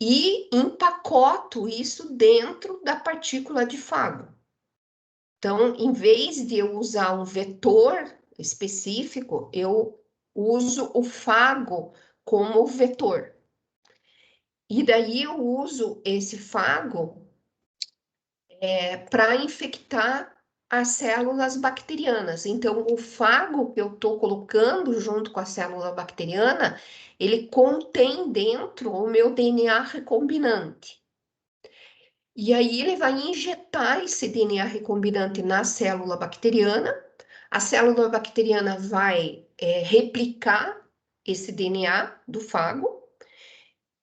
e empacoto isso dentro da partícula de fago. Então, em vez de eu usar um vetor específico, eu uso o fago como vetor. E daí eu uso esse fago para infectar as células bacterianas. Então, o fago que eu estou colocando junto com a célula bacteriana, ele contém dentro o meu DNA recombinante. E aí ele vai injetar esse DNA recombinante na célula bacteriana, a célula bacteriana vai replicar esse DNA do fago,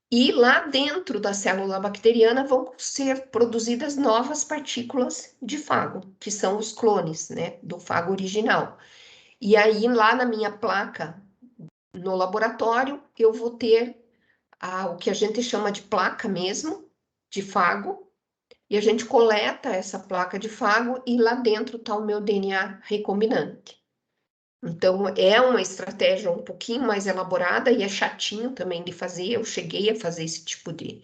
e lá dentro da célula bacteriana vão ser produzidas novas partículas de fago, que são os clones, né, do fago original. E aí, lá na minha placa, no laboratório, eu vou ter o que a gente chama de placa mesmo, de fago, e a gente coleta essa placa de fago e lá dentro está o meu DNA recombinante. Então, é uma estratégia um pouquinho mais elaborada e é chatinho também de fazer. Eu cheguei a fazer esse tipo de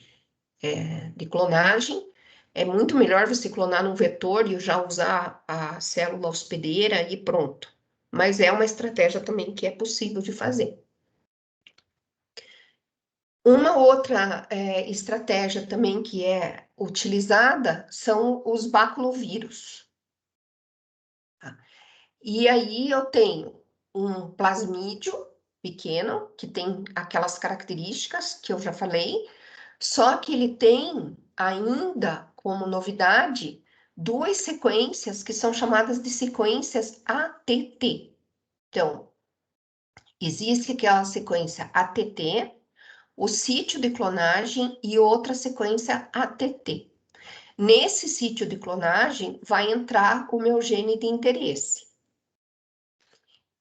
clonagem. É muito melhor você clonar num vetor e já usar a célula hospedeira e pronto. Mas é uma estratégia também que é possível de fazer. Uma outra estratégia também que é utilizada são os baculovírus. E aí eu tenho um plasmídio pequeno, que tem aquelas características que eu já falei, só que ele tem ainda como novidade duas sequências que são chamadas de sequências ATT. Então, existe aquela sequência ATT, o sítio de clonagem e outra sequência ATT. Nesse sítio de clonagem vai entrar o meu gene de interesse.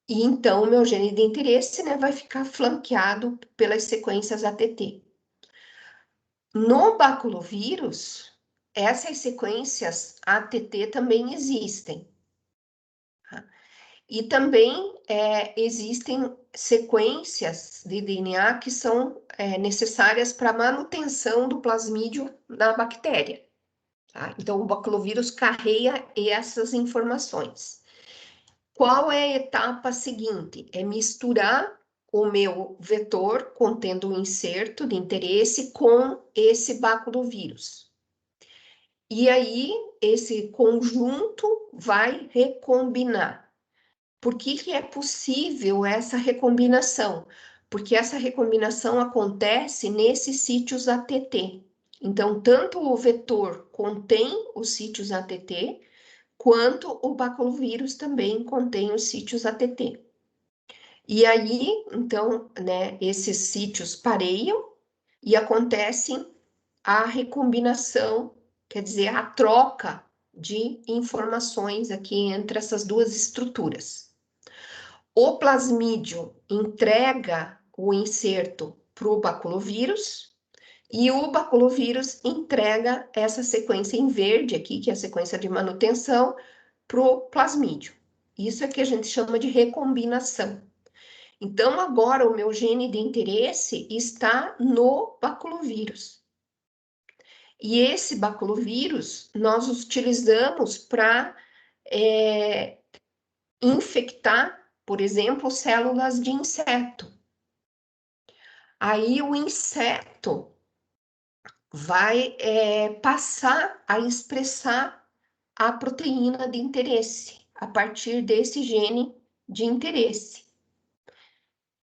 E então, o meu gene de interesse, né, vai ficar flanqueado pelas sequências ATT. No baculovírus, essas sequências ATT também existem. Tá? E também existem sequências de DNA que são necessárias para a manutenção do plasmídio na bactéria. Tá? Então, o baculovírus carrega essas informações. Qual é a etapa seguinte? É misturar o meu vetor contendo o inserto de interesse com esse baculovírus. E aí, esse conjunto vai recombinar. Por que é possível essa recombinação? Porque essa recombinação acontece nesses sítios ATT. Então, tanto o vetor contém os sítios ATT, quanto o baculovírus também contém os sítios ATT. E aí, então, né, esses sítios pareiam e acontece a recombinação, quer dizer, a troca de informações aqui entre essas duas estruturas. O plasmídio entrega o inserto para o baculovírus e o baculovírus entrega essa sequência em verde aqui, que é a sequência de manutenção, para o plasmídio. Isso é que a gente chama de recombinação. Então, agora o meu gene de interesse está no baculovírus. E esse baculovírus nós utilizamos para infectar, por exemplo, células de inseto. Aí o inseto vai passar a expressar a proteína de interesse a partir desse gene de interesse.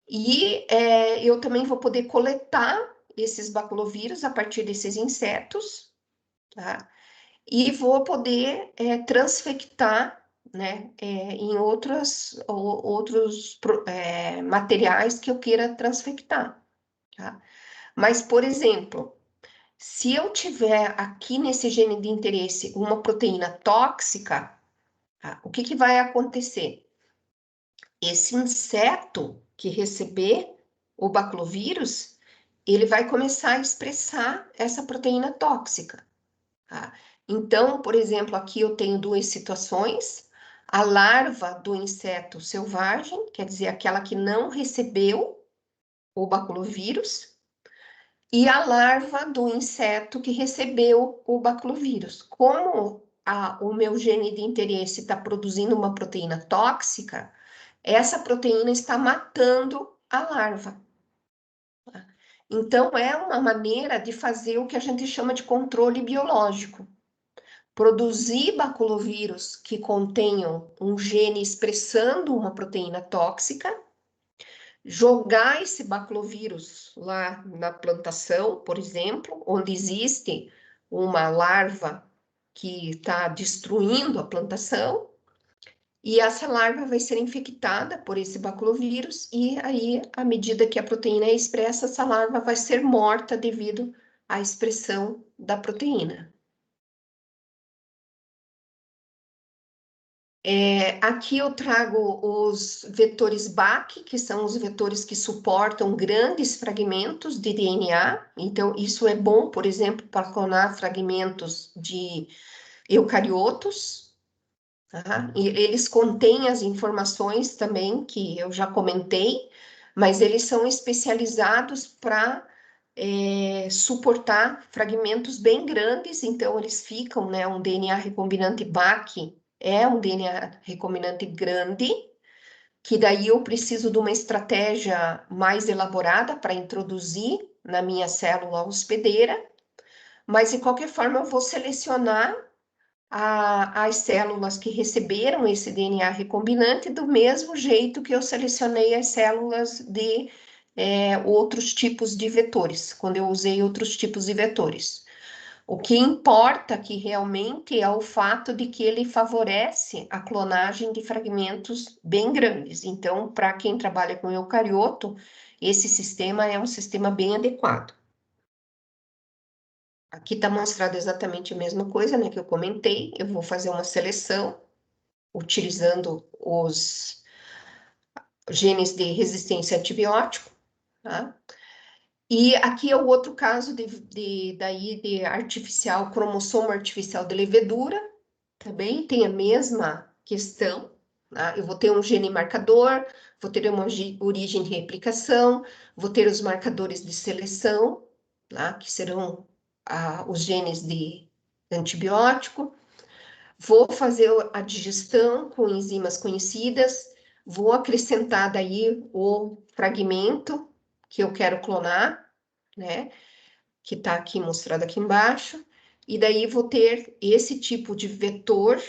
E eu também vou poder coletar esses baculovírus a partir desses insetos, tá? E vou poder transfectar, né, em outros materiais que eu queira transfectar, tá? Mas, por exemplo, se eu tiver aqui nesse gene de interesse uma proteína tóxica, tá? O que vai acontecer? Esse inseto que receber o baculovírus, ele vai começar a expressar essa proteína tóxica. Tá? Então, por exemplo, aqui eu tenho duas situações. A larva do inseto selvagem, quer dizer, aquela que não recebeu o baculovírus, e a larva do inseto que recebeu o baculovírus. Como o meu gene de interesse está produzindo uma proteína tóxica, essa proteína está matando a larva. Então, é uma maneira de fazer o que a gente chama de controle biológico. Produzir baculovírus que contenham um gene expressando uma proteína tóxica, jogar esse baculovírus lá na plantação, por exemplo, onde existe uma larva que está destruindo a plantação, e essa larva vai ser infectada por esse baculovírus, e aí, à medida que a proteína é expressa, essa larva vai ser morta devido à expressão da proteína. Aqui eu trago os vetores BAC, que são os vetores que suportam grandes fragmentos de DNA. Então, isso é bom, por exemplo, para clonar fragmentos de eucariotos. Tá? E eles contêm as informações também que eu já comentei, mas eles são especializados para suportar fragmentos bem grandes, então eles ficam, né, um DNA recombinante BAC é um DNA recombinante grande, que daí eu preciso de uma estratégia mais elaborada para introduzir na minha célula hospedeira, mas de qualquer forma eu vou selecionar as células que receberam esse DNA recombinante do mesmo jeito que eu selecionei as células de outros tipos de vetores, quando eu usei outros tipos de vetores. O que importa aqui realmente é o fato de que ele favorece a clonagem de fragmentos bem grandes. Então, para quem trabalha com eucarioto, esse sistema é um sistema bem adequado. Aqui está mostrado exatamente a mesma coisa, né, que eu comentei. Eu vou fazer uma seleção utilizando os genes de resistência a antibiótico, tá? E aqui é o outro caso de artificial, cromossomo artificial de levedura, também tem a mesma questão, tá? Eu vou ter um gene marcador, vou ter uma origem de replicação, vou ter os marcadores de seleção, tá? Que serão os genes de antibiótico, vou fazer a digestão com enzimas conhecidas, vou acrescentar daí o fragmento que eu quero clonar, né? Que está aqui mostrado aqui embaixo, e daí vou ter esse tipo de vetor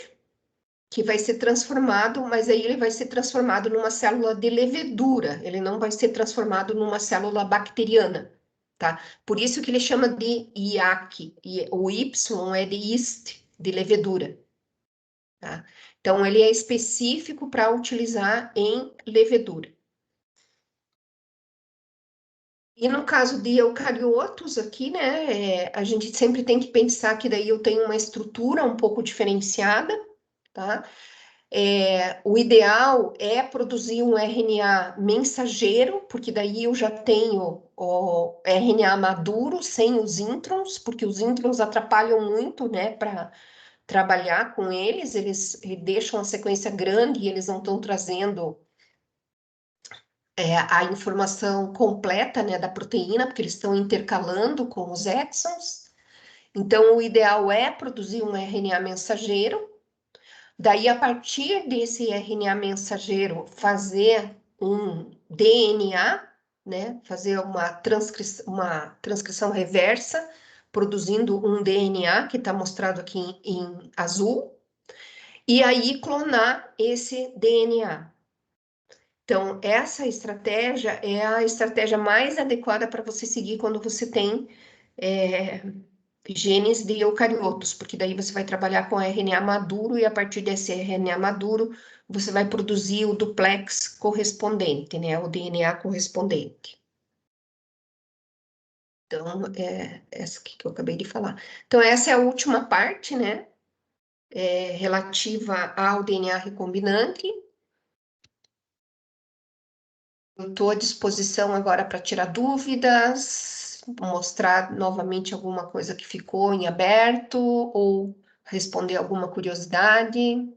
que vai ser transformado, mas aí ele vai ser transformado numa célula de levedura, ele não vai ser transformado numa célula bacteriana, tá? Por isso que ele chama de IAC, e o Y é de yeast, de levedura, tá? Então, ele é específico para utilizar em levedura. E no caso de eucariotos aqui, né, a gente sempre tem que pensar que daí eu tenho uma estrutura um pouco diferenciada, tá? O ideal é produzir um RNA mensageiro, porque daí eu já tenho o RNA maduro sem os introns, porque os introns atrapalham muito, né, para trabalhar com eles deixam a sequência grande e eles não estão trazendo a informação completa, né, da proteína, porque eles estão intercalando com os exons. Então, o ideal é produzir um RNA mensageiro. Daí, a partir desse RNA mensageiro, fazer um DNA, né? Fazer uma transcrição reversa, produzindo um DNA, que está mostrado aqui em azul, e aí clonar esse DNA. Então, essa estratégia é a estratégia mais adequada para você seguir quando você tem é, genes de eucariotos, porque daí você vai trabalhar com RNA maduro e a partir desse RNA maduro você vai produzir o duplex correspondente, né? O DNA correspondente. Então, é essa aqui que eu acabei de falar. Então, essa é a última parte, né? Relativa ao DNA recombinante. Eu estou à disposição agora para tirar dúvidas, mostrar novamente alguma coisa que ficou em aberto ou responder alguma curiosidade.